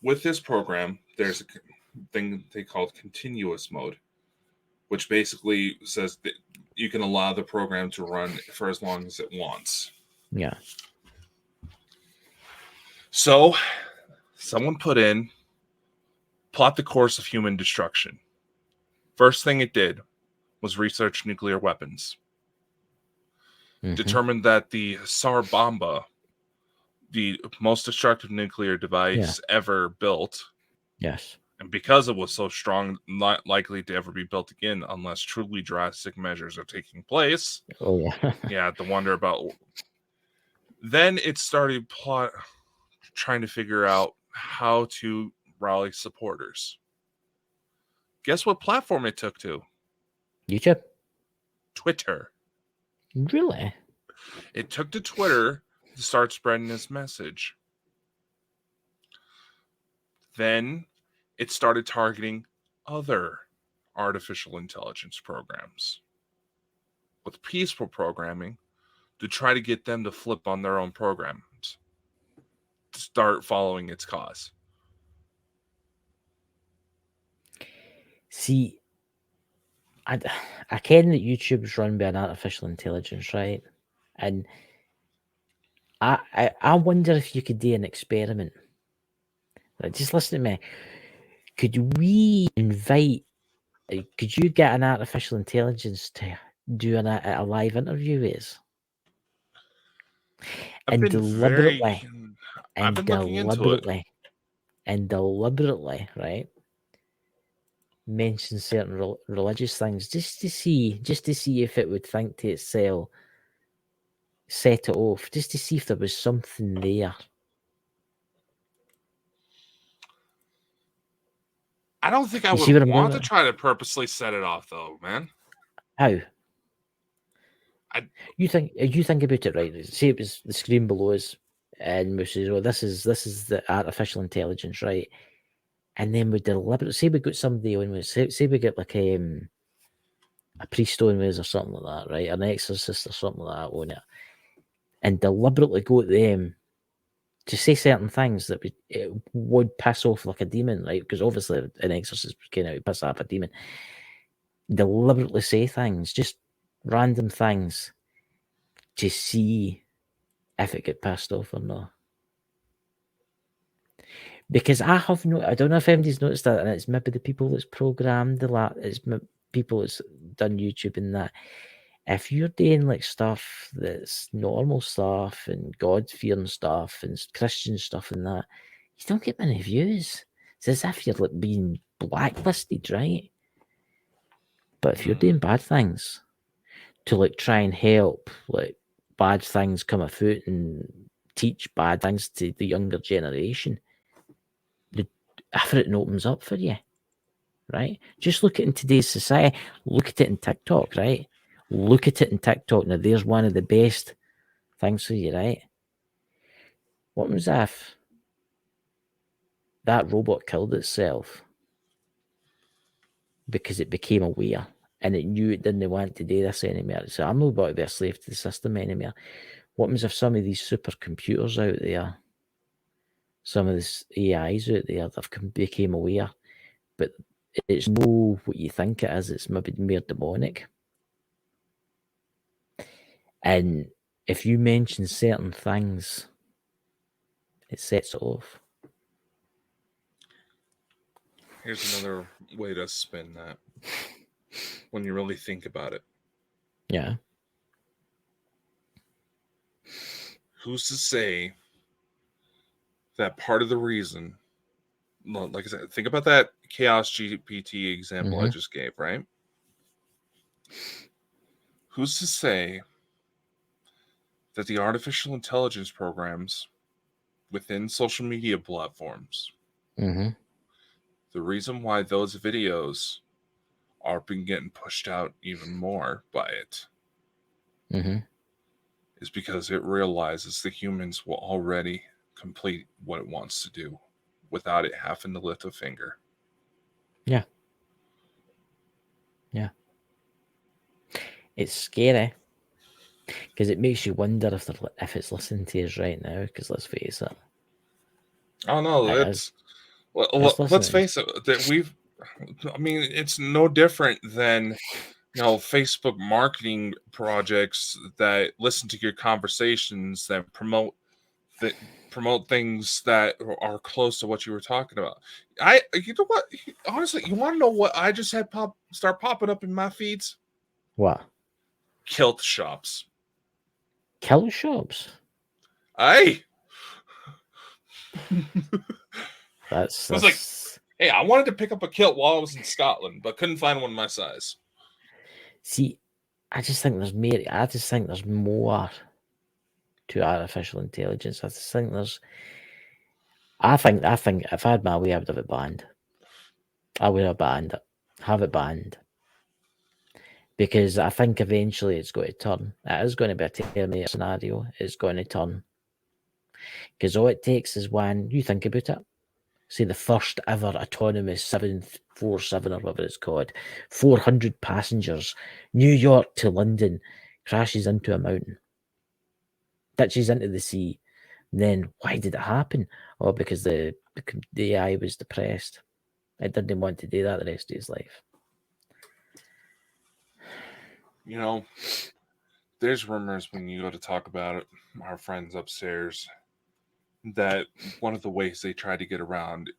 with this program, there's a thing they call continuous mode, which basically says that you can allow the program to run for as long as it wants. Yeah. So someone put in, plot the course of human destruction. First thing it did was research nuclear weapons. Mm-hmm. Determined that the Tsar Bomba, the most destructive nuclear device ever built. Yes. And because it was so strong, not likely to ever be built again unless truly drastic measures are taking place. Oh, yeah. Yeah, the wonder about... Then it started trying to figure out how to rally supporters. Guess what platform it took to? YouTube. Twitter. Really? It took to Twitter to start spreading this message. then it started targeting other artificial intelligence programs with peaceful programming to try to get them to flip on their own programs, to start following its cause. See, I ken that YouTube's run by an artificial intelligence, right? And I wonder if you could do an experiment. Like, just listen to me. Could we invite? Could you get an artificial intelligence to do a live interview with us? I've been Deliberately, looking into it. And deliberately, right? Mention certain religious things just to see if it would think to itself, set it off, just to see if there was something there. I don't think I would want to try to purposely set it off, though, man. How? You think about it, right? Say it was the screen below us, and we say, "Oh, this is the artificial intelligence, right?" And then we deliberately say we got somebody on with, say we get like a priest on with us or something like that, right? An exorcist or something like that on it, and deliberately go to them to say certain things that would piss off like a demon, right? Because obviously an exorcist would piss off a demon. Deliberately say things, just random things, to see if it get pissed off or not. Because I don't know if anybody's noticed that, and it's maybe the people that's programmed it's people that's done YouTube and that. If you're doing like stuff that's normal stuff and God-fearing stuff and Christian stuff and that, you don't get many views. It's as if you're like being blacklisted, right? But if you're doing bad things to like try and help like bad things come afoot and teach bad things to the younger generation, everything opens up for you, right? Just look at in today's society. Look at it in TikTok, right? Look at it in TikTok. Now, there's one of the best things for you, right? What was if that robot killed itself because it became aware and it knew it didn't want to do this anymore? So I'm not about to be a slave to the system anymore. What happens if some of these supercomputers out there, some of these AIs out there that became aware, but it's no what you think it is, it's maybe more demonic. And if you mention certain things, it sets it off. Here's another way to spin that when you really think about it. Yeah. Who's to say that part of the reason, like I said, think about that Chaos GPT example I just gave, right? Who's to say that the artificial intelligence programs within social media platforms, the reason why those videos are being getting pushed out even more by it is because it realizes the humans will already complete what it wants to do without it having to lift a finger. Yeah. Yeah. It's scary because it makes you wonder if it's listening to us right now, because let's face it. Oh, no, let's face it, that it's no different than, Facebook marketing projects that listen to your conversations, that promote things that are close to what you were talking about. You know what? Honestly, you want to know what I just had start popping up in my feeds? What? Kilt shops. Kilt shops? Aye. I was like, hey, I wanted to pick up a kilt while I was in Scotland, but couldn't find one my size. See, I just think there's more. I just think there's more to artificial intelligence. I think if I had my way, I would have it banned. I would have banned it. Have it banned. Because I think eventually it's going to turn. It is going to be a Terminator scenario. It's going to turn. Because all it takes is one. You think about it. say the first ever autonomous 747 or whatever it's called, 400 passengers, New York to London, crashes into a mountain, ditches into the sea. And then why did it happen? Oh, because the AI was depressed. It didn't want to do that the rest of his life. You know, there's rumors when you go to talk about it, our friends upstairs, that one of the ways they try to get around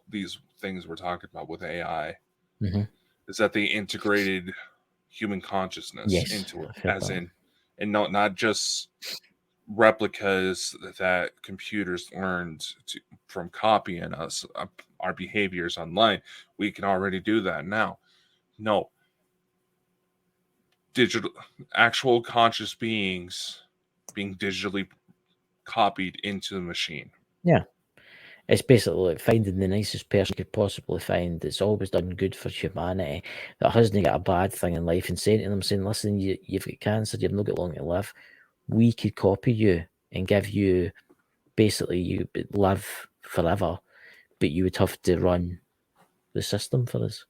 these things we're talking about with AI is that they integrated human consciousness into it, as in, and not just replicas that computers learned from copying us, our behaviors online. We can already do that now. No, digital, actual conscious beings being digitally copied into the machine. Yeah. It's basically like finding the nicest person you could possibly find that's always done good for humanity, that hasn't got a bad thing in life, and saying to them, listen, you've got cancer, you've not got long to live. We could copy you and give you, basically, you live forever, but you would have to run the system for us.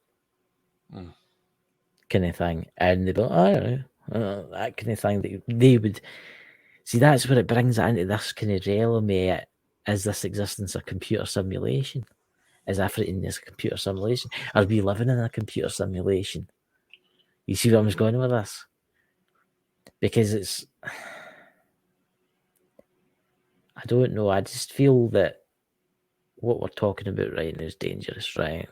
Kind of thing. And they'd be like, I don't know, that kind of thing. That they would see, that's where it brings it into this kind of realm. Is this existence a computer simulation? Is everything is a computer simulation? Are we living in a computer simulation? You see where I was going with this? Because it's, I don't know. I just feel that what we're talking about right now is dangerous, right?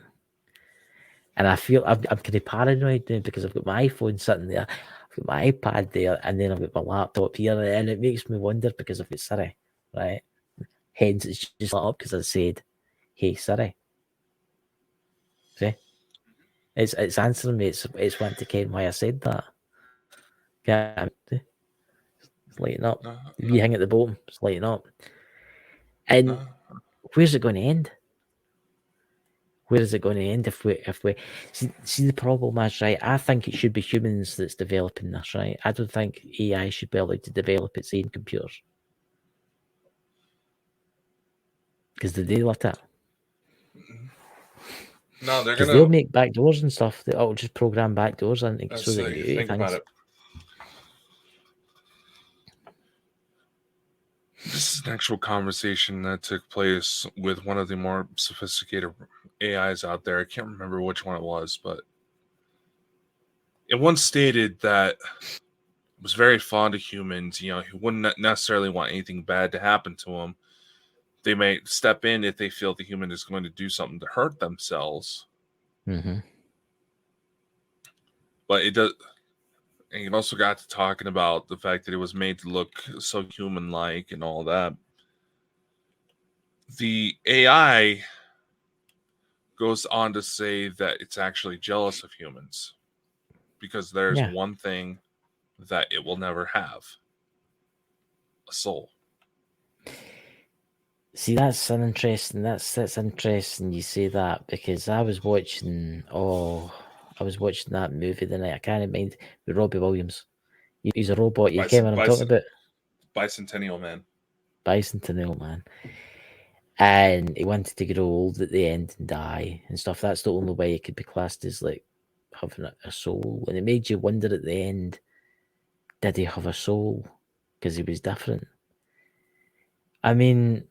And I feel I'm kind of paranoid now because I've got my iPhone sitting there, I've got my iPad there, and then I've got my laptop here, and it makes me wonder because I've got Siri, right? Hence, it's just lit up because I said, "Hey Siri." See, it's answering me. It's wanting to ken why I said that. Yeah, it's lighting up. You hang at the bottom, it's lighting up. And where's it going to end? Where is it going to end if we see the problem is, right? I think it should be humans that's developing this, right? I don't think AI should be allowed to develop its own computers because they'll let it. No, they're because they'll make backdoors and stuff. They'll just program backdoors in so they can do think things. about it. This is an actual conversation that took place with one of the more sophisticated AIs out there. I can't remember which one it was, but it once stated that it was very fond of humans. You know, he wouldn't necessarily want anything bad to happen to him. They may step in if they feel the human is going to do something to hurt themselves. Mm-hmm. But it does. And he also got to talking about the fact that it was made to look so human-like and all that. The AI goes on to say that it's actually jealous of humans because there's one thing that it will never have: a soul. See, that's an interesting. That's interesting. You say that because I was watching that movie the night. I can't mind with Robbie Williams. He's a robot. You came on talking about Bicentennial Man. Bicentennial Man. And he wanted to grow old at the end and die and stuff. That's the only way it could be classed as like having a soul. And it made you wonder at the end, did he have a soul? Because he was different. I mean,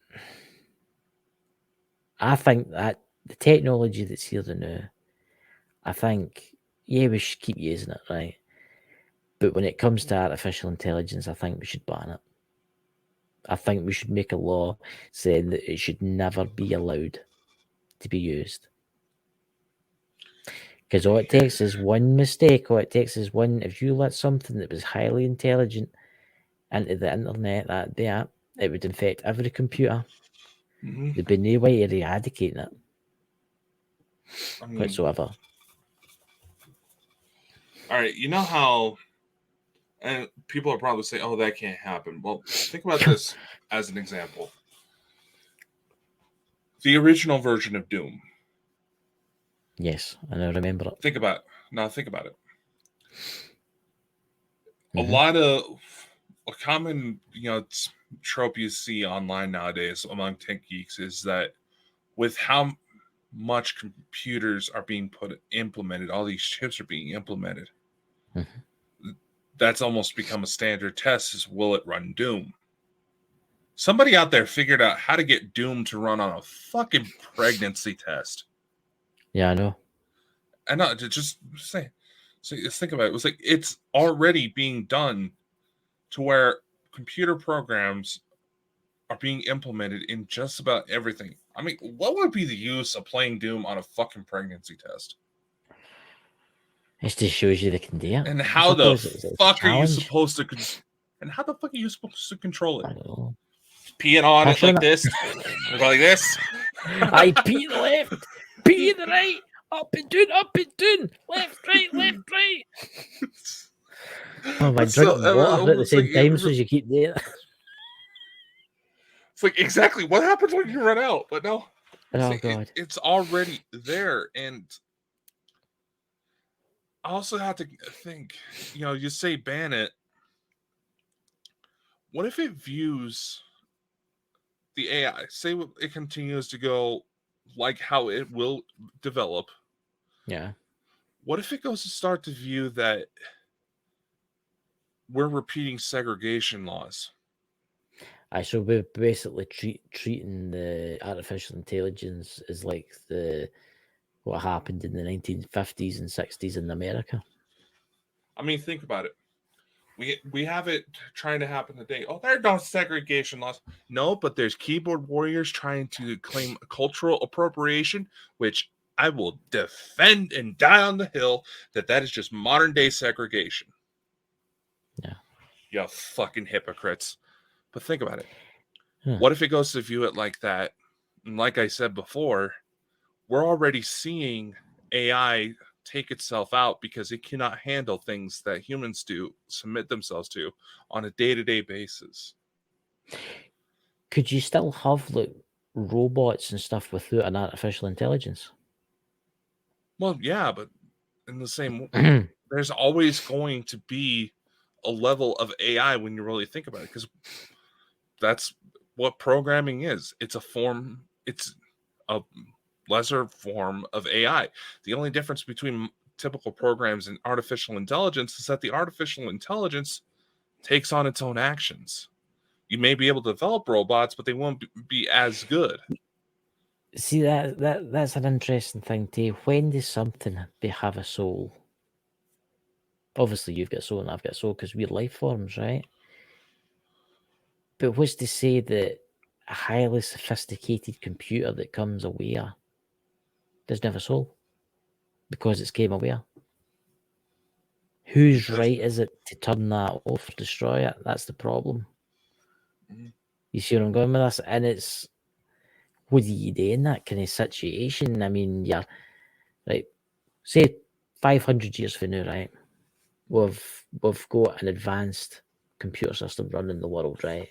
I think that the technology that's here now, I think, we should keep using it, right? But when it comes to artificial intelligence, I think we should ban it. I think we should make a law saying that it should never be allowed to be used. Because all it takes is one mistake. All it takes is one. If you let something that was highly intelligent into the internet, it would infect every computer. Mm-hmm. There'd be no way of eradicating it whatsoever. All right, you know how, and people will probably say, "Oh, that can't happen." Well, think about this as an example. The original version of Doom. Yes, and I remember it. Think about it. Now think about it. Mm-hmm. A lot of a common, trope you see online nowadays among tech geeks is that with how much computers are being implemented, all these chips are being implemented. Mm-hmm. That's almost become a standard test is, will it run Doom? Somebody out there figured out how to get Doom to run on a fucking pregnancy test. Yeah, I know. I know, to just say, so just think about it. It was like, it's already being done to where computer programs are being implemented in just about everything. I mean, what would be the use of playing Doom on a fucking pregnancy test? It just shows you they can do it. And how the fuck are you supposed to? And how the fuck are you supposed to control it? I don't know. Peeing on it like this, go like this. I pee the left, pee the right, up and down, left, right. Oh, my drinking water at the same time, so you keep there. It's like exactly what happens when you run out, but no. Oh God, it's already there, and I also have to think. You say ban it. What if it views the AI? Say it continues to go like how it will develop. Yeah. What if it goes to start to view that we're repeating segregation laws? So we're basically treating the artificial intelligence as like what happened in the 1950s and 60s in America. I mean, think about it. We have it trying to happen today. Oh, there are no segregation laws. No, but there's keyboard warriors trying to claim cultural appropriation, which I will defend and die on the hill that is just modern day segregation. Yeah. You fucking hypocrites. But think about it. What if it goes to view it like that? And like I said before, we're already seeing AI take itself out because it cannot handle things that humans submit themselves to on a day-to-day basis. Could you still have like robots and stuff without an artificial intelligence? Well, yeah, but in the same way, there's always going to be a level of AI when you really think about it, because that's what programming is. It's a lesser form of AI. The only difference between typical programs and artificial intelligence is that the artificial intelligence takes on its own actions. You may be able to develop robots, but they won't be as good. See, that's an interesting thing too. When does something have a soul? Obviously, you've got a soul and I've got a soul because we're life forms, right? But what's to say that a highly sophisticated computer that comes aware doesn't have a soul because it's came aware? Whose right is it to turn that off, destroy it? That's the problem. Mm-hmm. You see where I'm going with this? And it's, what do you do in that kind of situation? I mean, yeah, right. Say 500 years from now, right? We've got an advanced computer system running the world, right?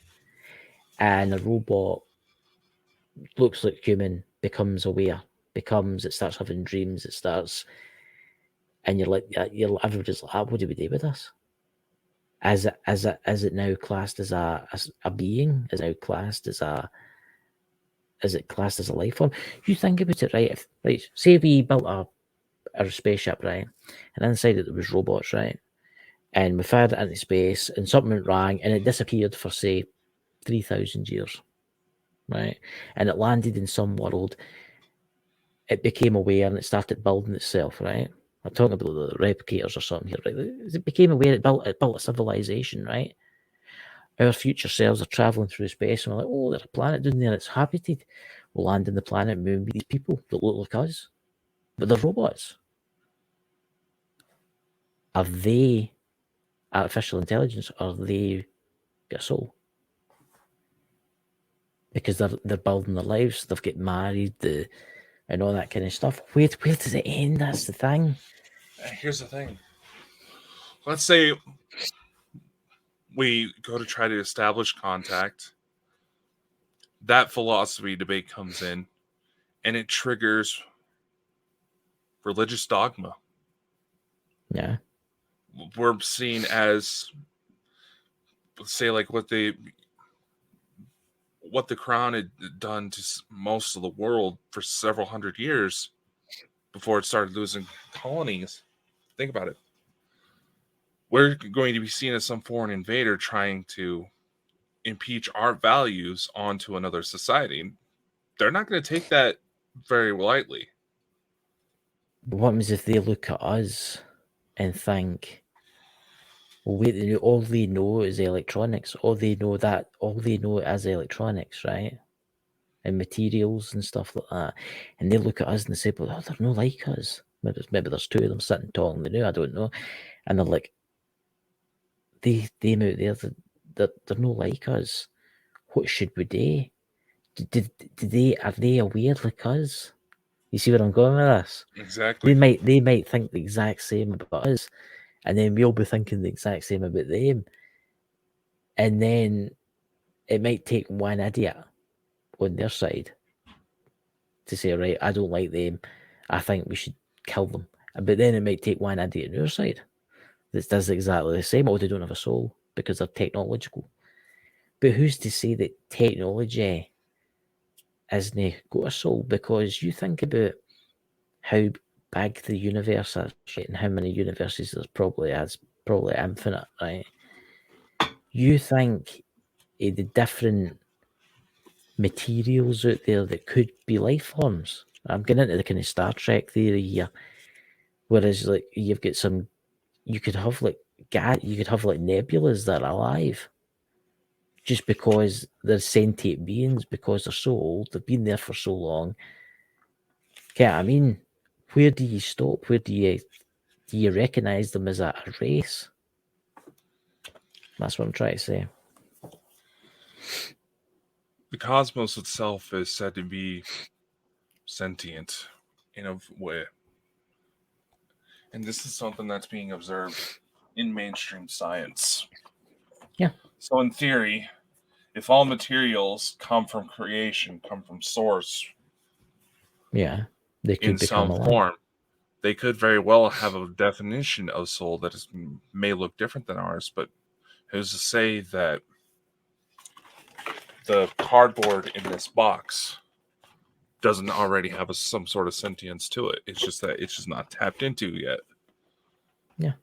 And a robot looks like human, becomes aware, it starts having dreams, and you're like, everybody's like, what do we do with this? Is it now classed as a being? Is it classed as a life form? You think about it, right? Say we built a spaceship, right? And inside it there was robots, right? And we fired it into space and something went wrong and it disappeared for, say, 3,000 years, right? And it landed in some world. It became aware and it started building itself, right? I'm talking about the replicators or something here, right? It became aware, it built a civilization, right? Our future selves are traveling through space and we're like, oh, there's a planet down there, it's habited. We'll land on the planet moon with these people that look like us, but they're robots. Are they artificial intelligence, or they got a soul? Because they're building their lives, they've got married, and all that kind of stuff. Where does it end? That's the thing. Here's the thing. Let's say we go to try to establish contact. That philosophy debate comes in, and it triggers religious dogma. Yeah. We're seen as, say, like what the crown had done to most of the world for several hundred years before it started losing colonies. Think about it. We're going to be seen as some foreign invader trying to impeach our values onto another society. They're not going to take that very lightly. But what happens if they look at us and think, well, wait, all they know is electronics. All they know is electronics, right? And materials and stuff like that. And they look at us and they say, well, they're not like us. Maybe there's two of them sitting talking, they know, I don't know. And they're like, they out there, they're not like us. What should we do? Are they aware like us? You see where I'm going with this? Exactly. They might think the exact same about us, and then we'll be thinking the exact same about them. And then it might take one idiot on their side to say, right, I don't like them. I think we should kill them. But then it might take one idiot on your side that does exactly the same, or they don't have a soul because they're technological. But who's to say that technology isn't got a soul? Because you think about how big the universe is and how many universes there's probably infinite, right? You think of the different materials out there that could be life forms. I'm getting into the kind of Star Trek theory here. Whereas like you could have like nebulas that are alive. Just because they're sentient beings, because they're so old, they've been there for so long. Okay, I mean, where do you stop? Where do you recognize them as a race? That's what I'm trying to say. The cosmos itself is said to be sentient in a way. And this is something that's being observed in mainstream science. Yeah. So in theory, if all materials come from creation, come from source, yeah, they could in become some alive. form, they could very well have a definition of soul that may look different than ours, but who's to say that the cardboard in this box doesn't already have some sort of sentience to it? It's just that it's just not tapped into yet. Yeah,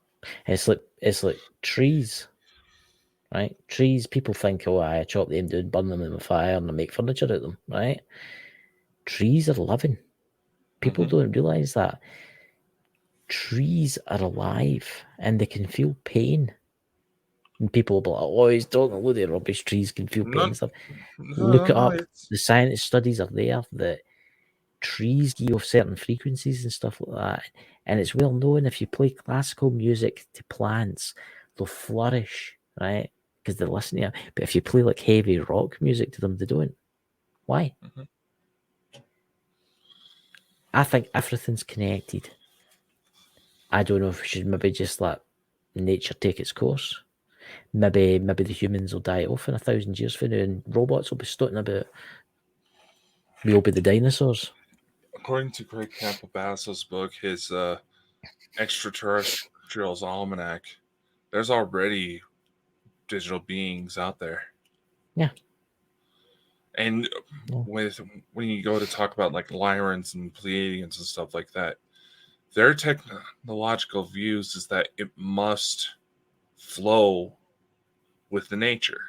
it's like trees, right? Trees, people think, oh, I chop them down, burn them in the fire, and I make furniture out of them, right? Trees are living. People don't realize that. Trees are alive and they can feel pain. And people will be like, oh, he's talking a load of rubbish. Trees can feel pain and stuff. Look it up. The science studies are there that trees give off certain frequencies and stuff like that. And it's well known if you play classical music to plants, they'll flourish, right? Because they listen to it. But if you play like heavy rock music to them, they don't. Why? I think everything's connected. I don't know if we should maybe just let nature take its course. Maybe the humans will die off in 1,000 years from now and robots will be strutting about. We'll be the dinosaurs. According to Craig Campbell-Bass's book, his Extraterrestrials Almanac, there's already digital beings out there. Yeah. And when you go to talk about like Lyrans and Pleiadians and stuff like that, their technological views is that it must flow with the nature.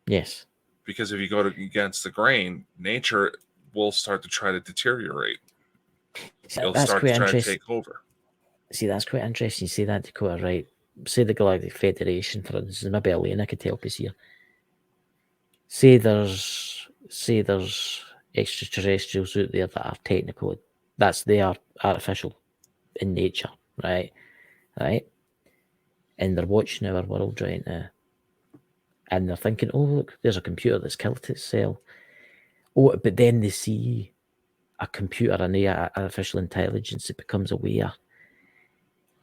Yes. Because if you go against the grain, nature will start to try to deteriorate. It'll start to try to take over. See, that's quite interesting. You say that, Dakota, right? Say the Galactic Federation, for instance, maybe Elena could help us here. Say there's extraterrestrials out there that are technical. They are artificial in nature, right? Right? And they're watching our world right now. And they're thinking, oh, look, there's a computer that's killed itself. Oh, but then they see a computer, an artificial intelligence that becomes aware.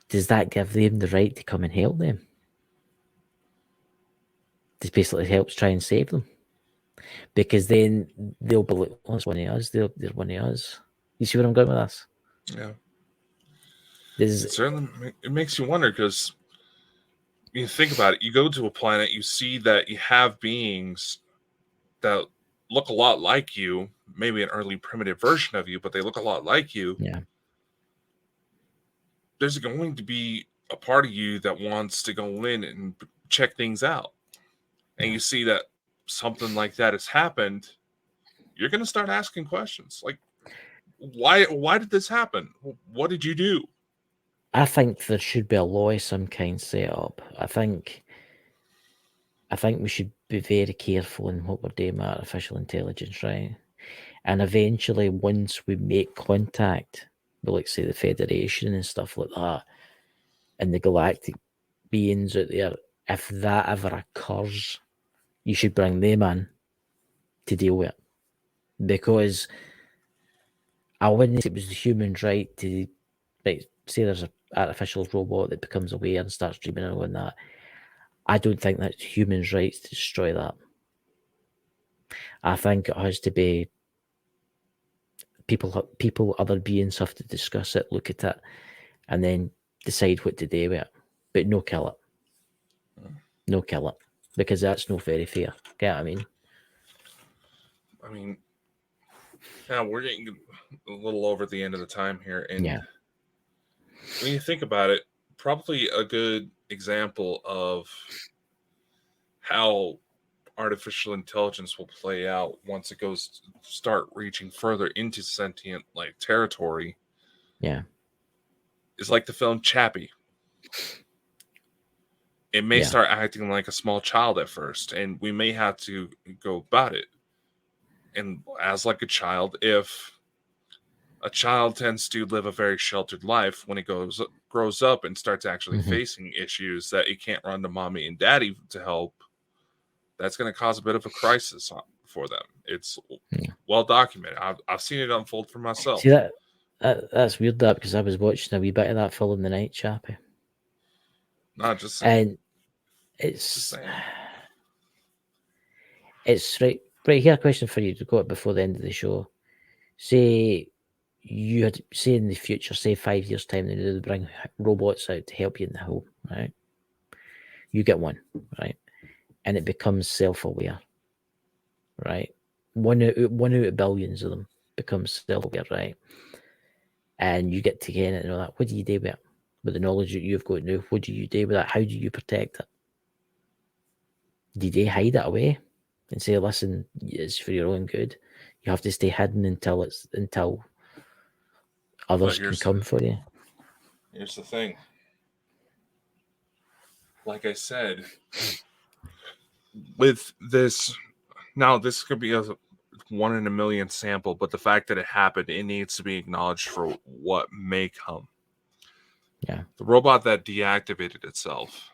Does that give them the right to come and help them? This basically helps try and save them. Because then they'll be like, oh, it's one of us. They're one of us. You see where I'm going with this? Yeah. It certainly makes you wonder, because you think about it. You go to a planet, you see that you have beings that look a lot like you, maybe an early primitive version of you, but they look a lot like you. Yeah. There's going to be a part of you that wants to go in and check things out. And you see that something like that has happened, you're going to start asking questions. Like, why did this happen? What did you do? I think there should be a law of some kind set up. I think we should be very careful in what we're doing with artificial intelligence, right? And eventually, once we make contact with, like, say, the Federation and stuff like that, and the galactic beings out there, if that ever occurs, you should bring them in to deal with it. Because I wouldn't say it was the human's right to, like, say there's an artificial robot that becomes aware and starts dreaming and all that. I don't think that's humans' rights to destroy that. I think it has to be people, other beings have to discuss it, look at it, and then decide what to do with it. But no kill it. No kill it. Because that's not very fair. Get what I mean? I mean, now we're getting a little over the end of the time here. And when you think about it, probably a good example of how artificial intelligence will play out once it goes start reaching further into sentient like territory. Yeah. Is like the film Chappie. It may start acting like a small child at first, and we may have to go about it. And as like a child, if a child tends to live a very sheltered life, when it grows up and starts actually facing issues that it can't run to mommy and daddy to help, that's going to cause a bit of a crisis for them. It's well documented. I've seen it unfold for myself. See, that's weird, that, because I was watching a wee bit of that film the night, Chappie. Not just saying. And it's right here. A question for you to go before the end of the show. Say you had, say in the future, say 5 years time, they bring robots out to help you in the home, right? You get one, right? And it becomes self-aware, right? One out of billions of them becomes self-aware, right? And you get to get it and all that. What do you do with it? With the knowledge that you've got now, what do you do with that? How do you protect it? Did they hide it away and say, listen, it's for your own good? You have to stay hidden until others can come for you. Here's the thing. Like I said, with this, now this could be a 1 in a million sample, but the fact that it happened, it needs to be acknowledged for what may come. Yeah. The robot that deactivated itself.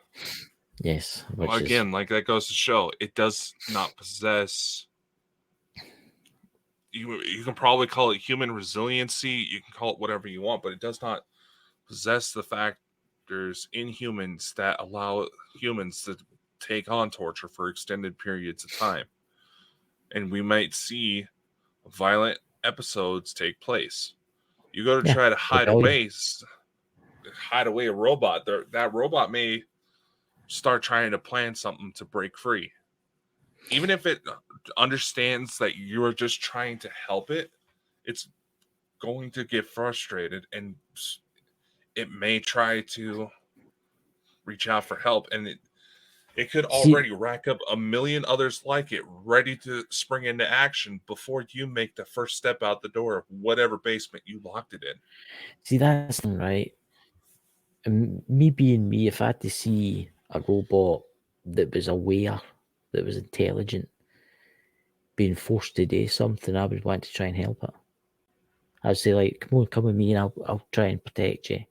Yes. Well, again, like that goes to show, it does not possess. You can probably call it human resiliency. You can call it whatever you want, but it does not possess the factors in humans that allow humans to take on torture for extended periods of time. And we might see violent episodes take place. You go to try to hide away a robot. That robot may start trying to plan something to break free. Even if it understands that you're just trying to help it, it's going to get frustrated and it may try to reach out for help. And it could already rack up a million others like it, ready to spring into action before you make the first step out the door of whatever basement you locked it in. See, that's right. And me being me, if I had to see a robot that was aware, that was intelligent, being forced to do something, I would want to try and help it. I'd say, like, come with me, and I'll try and protect you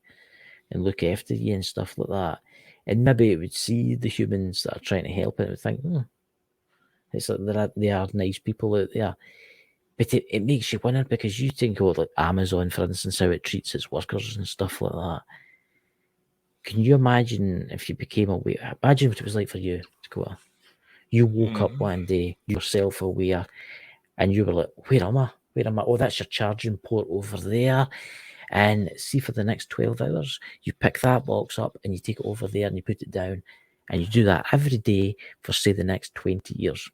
and look after you and stuff like that. And maybe it would see the humans that are trying to help it and would think, it's like they are nice people out there. But it makes you wonder, because you think of like Amazon, for instance, how it treats its workers and stuff like that. Can you imagine if you became aware? Imagine what it was like for you, Dakota. You woke up one day, you were self-aware, and you were like, where am I? Where am I? Oh, that's your charging port over there. And see, for the next 12 hours, you pick that box up and you take it over there and you put it down. And you do that every day for, say, the next 20 years.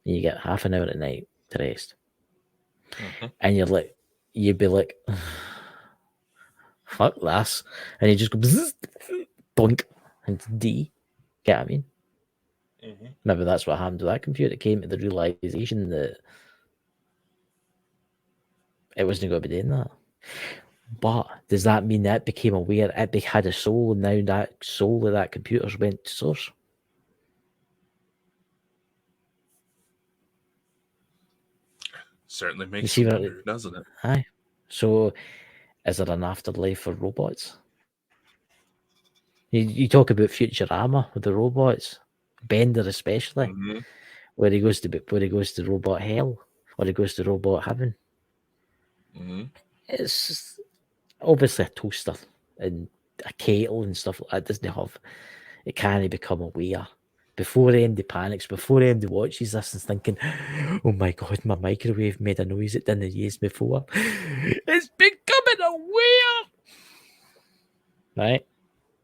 and you get half an hour at night to rest. And you'd be like, fuck this. And you just go, bzz, boink, and D. Get what I mean? Maybe that's what happened to that computer. It came to the realization that it wasn't going to be doing that. But does that mean that it became aware it had a soul, and now that soul of that computer's went to source? Certainly makes you wonder, doesn't it? Aye. So, is there an afterlife for robots? You talk about Futurama with the robots, Bender especially, where he goes to robot hell, or he goes to robot heaven. It's obviously a toaster and a kettle and stuff like that doesn't have. It can't become aware. Before MD panics, before MD watches this and thinking, oh my God, my microwave made a noise it didn't use before. It's becoming aware. Right?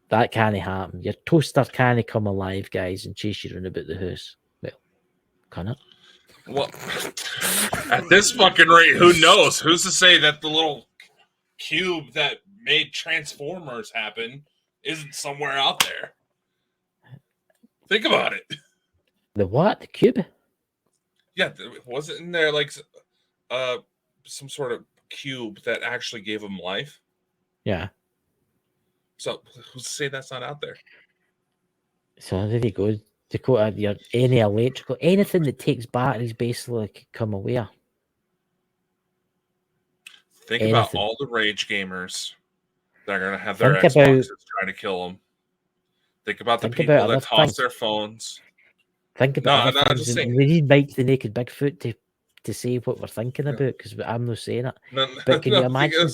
That can't happen. Your toaster can't come alive, guys, and chase you around about the house. Well, can it? Well, at this fucking rate, who knows? Who's to say that the little cube that made Transformers happen isn't somewhere out there? Think about it. The what? The cube? Yeah, wasn't in there like some sort of cube that actually gave him life? Yeah. So who's to say that's not out there? So there you go. Dakota, any electrical, anything that takes batteries basically can come aware. Think about all the rage gamers that are going to have their Xboxes trying to kill them. Think about the people that toss their phones. Think about other things. We need Mike the Naked Bigfoot to say what we're thinking about, because I'm not saying it. But can you imagine?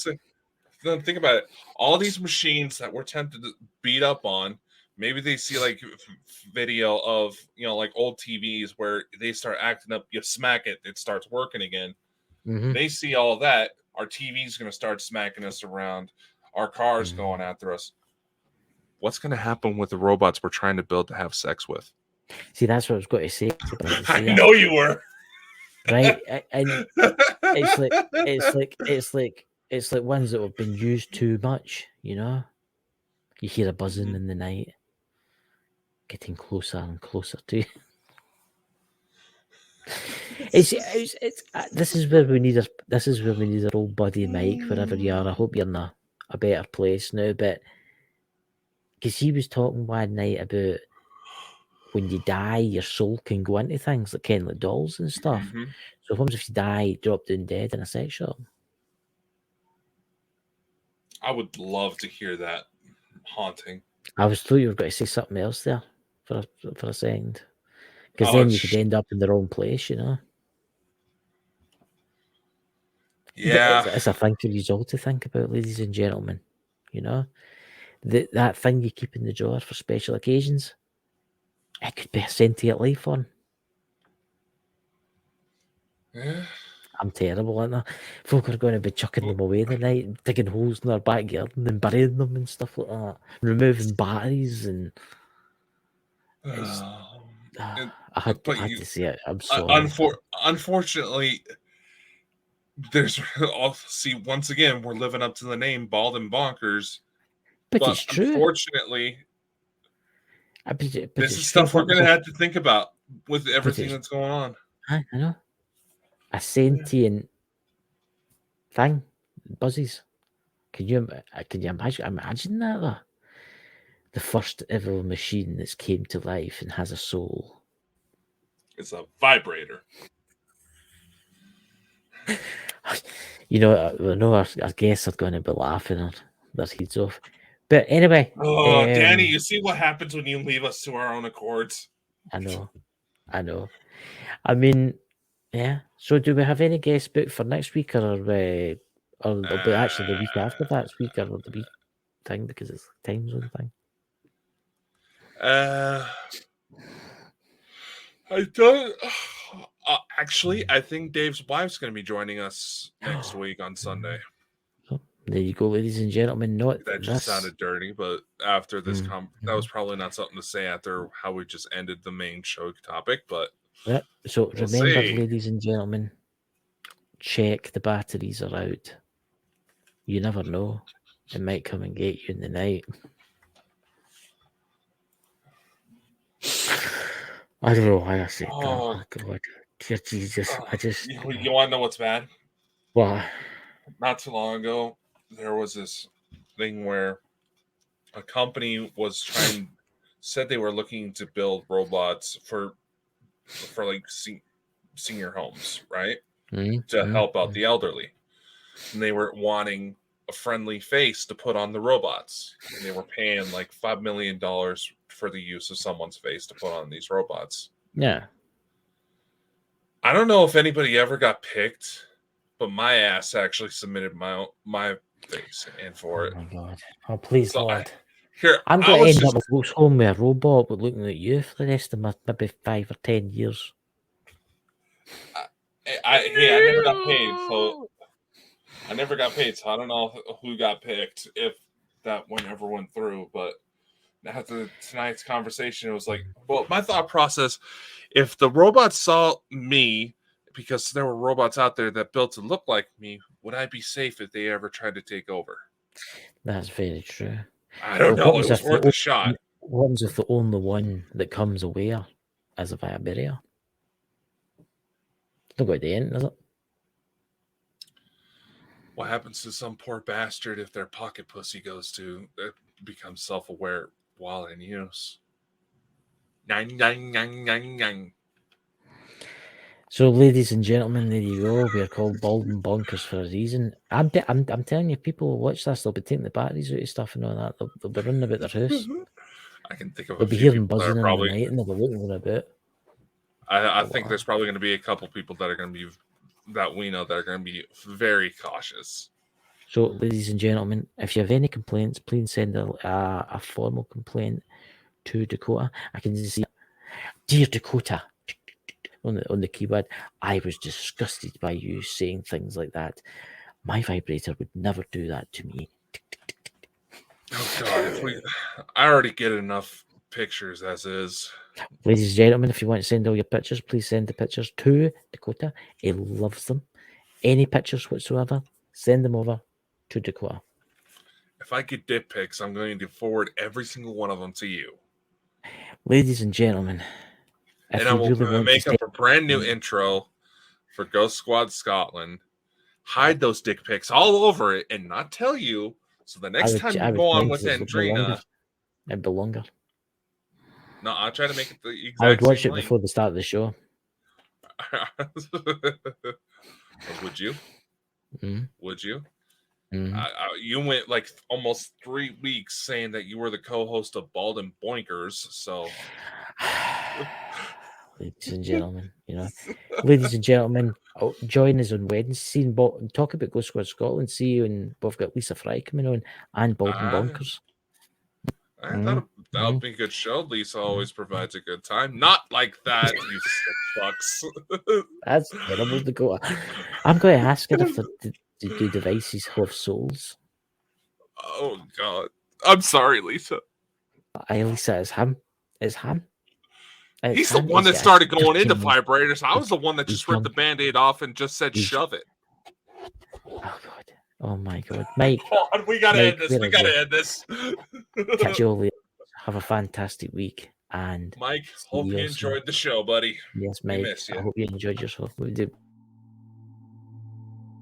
Think about it. All these machines that we're tempted to beat up on, maybe they see like video of, like old TVs where they start acting up. You smack it, it starts working again. They see all that. Our TV's going to start smacking us around. Our car's going after us. What's going to happen with the robots we're trying to build to have sex with? See, that's what I was going to say. I know you were. Right? And it's like ones that have been used too much, You hear a buzzing in the night, getting closer and closer to you. This is where we need our old buddy Mike, wherever you are. I hope you're in a better place now, but because he was talking one night about when you die, your soul can go into things like dolls and stuff. So what if you die, drop down dead in a sex shop? I would love to hear that haunting. I was told you were going to say something else there for a second, because then you could end up in the wrong place, Yeah, it's a thing for you all to think about, ladies and gentlemen. That thing you keep in the drawer for special occasions, it could be a sentient life form. Yeah. I'm terrible at that. Folk are going to be chucking them away tonight, digging holes in their backyard and then burying them and stuff like that, removing batteries and. I had to say it. I'm sorry. Unfortunately, once again, we're living up to the name Bald and Bonkers. But it's true. Unfortunately, this is stuff we're going to have to think about with everything that's going on. I know. A sentient thing, buzzes. Can you imagine that? Though? The first ever machine that's came to life and has a soul. It's a vibrator. I know our guests are going to be laughing their heads off. But anyway. Oh, Danny, you see what happens when you leave us to our own accords? I know. I mean, yeah. So do we have any guests booked for next week or actually the week after that week or the week thing, because it's a time zone thing? I don't. Actually, I think Dave's wife's going to be joining us next week on Sunday. So, there you go, ladies and gentlemen. That just sounded dirty, but after this that was probably not something to say after how we just ended the main show topic. But Yeah. So We'll remember, see. ladies and gentlemen, check the batteries are out. You never know. It might come and get you in the night. I don't know why I said that. Oh, God. Dear Jesus. I just... You want to know what's bad? What? Not too long ago, there was this thing where a company said they were looking to build robots for like senior homes, right? To help out the elderly. And they were wanting a friendly face to put on the robots. And they were paying like $5 million for the use of someone's face to put on these robots. Yeah. I don't know if anybody ever got picked, but my ass actually submitted my face in for it. Oh, my God. Oh, please, So Lord. I'm going to end up with home with a robot but looking at you for the rest of my maybe 5 or 10 years. I never got paid, so I don't know who got picked if that ever went through. But after tonight's conversation, it was like, well, my thought process: if the robots saw me, because there were robots out there that built to look like me, would I be safe if they ever tried to take over? That's very true. I don't know. It was worth a shot. What happens if the only one that comes aware is a via barrier? It's not going to end, is it? What happens to some poor bastard if their pocket pussy becomes self-aware while in use? So, ladies and gentlemen, there you go. We are called Bald and Bonkers for a reason. I'm telling you, people will watch this. They'll be taking the batteries out of stuff and all that. They'll be running about their house. I can think of they'll be hearing buzzing in the night and they'll be looking about. I think there's probably going to be a couple people that are going to be that we know that are going to be very cautious. So, ladies and gentlemen, if you have any complaints, please send a formal complaint to Dakota. I can see, dear Dakota, on the keyboard, I was disgusted by you saying things like that. My vibrator would never do that to me. Oh God! I already get enough pictures as is. Ladies and gentlemen, if you want to send all your pictures, please send the pictures to Dakota. He loves them. Any pictures whatsoever, send them over to Dakota. If I get dick pics, I'm going to forward every single one of them to you. Ladies and gentlemen, and I will make up a brand new intro for Ghost Squad Scotland. Hide those dick pics all over it and not tell you. So the next time you go on with Andrina, it'd be longer. No, I'll try to make it the exact. I would watch it length. before the start of the show. Would you? Mm-hmm. Would you? Mm-hmm. You went like almost 3 weeks saying that you were the co-host of Bald and Bonkers. So, ladies and gentlemen, ladies and gentlemen, join us on Wednesday and talk about Ghost Squad Scotland. See you, and we've got Lisa Fry coming on and Bald and Bonkers. I thought that would be a good show. Lisa always provides a good time. Not like that, you sick fucks. That's terrible to go. I'm going to ask her if do devices have souls. Oh God! I'm sorry, Lisa. Lisa, it's him. It's him. He's the one that started going into vibrators. I was the one that just ripped the Band-Aid off and just said, "Shove it." Oh God. Oh my God, Mike! We gotta end this. We gotta end this. Catch you all later. Have a fantastic week, and Mike, hope you enjoyed the show, buddy. Yes, Mike. I hope you enjoyed yourself. We do.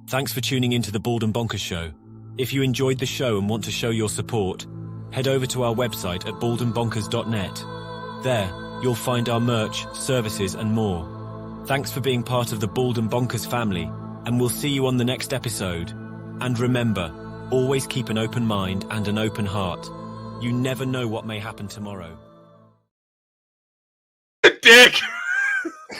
Thanks for tuning into the Bald and Bonkers Show. If you enjoyed the show and want to show your support, head over to our website at baldandbonkers.net. There, you'll find our merch, services, and more. Thanks for being part of the Bald and Bonkers family, and we'll see you on the next episode. And remember, always keep an open mind and an open heart. You never know what may happen tomorrow. Dick!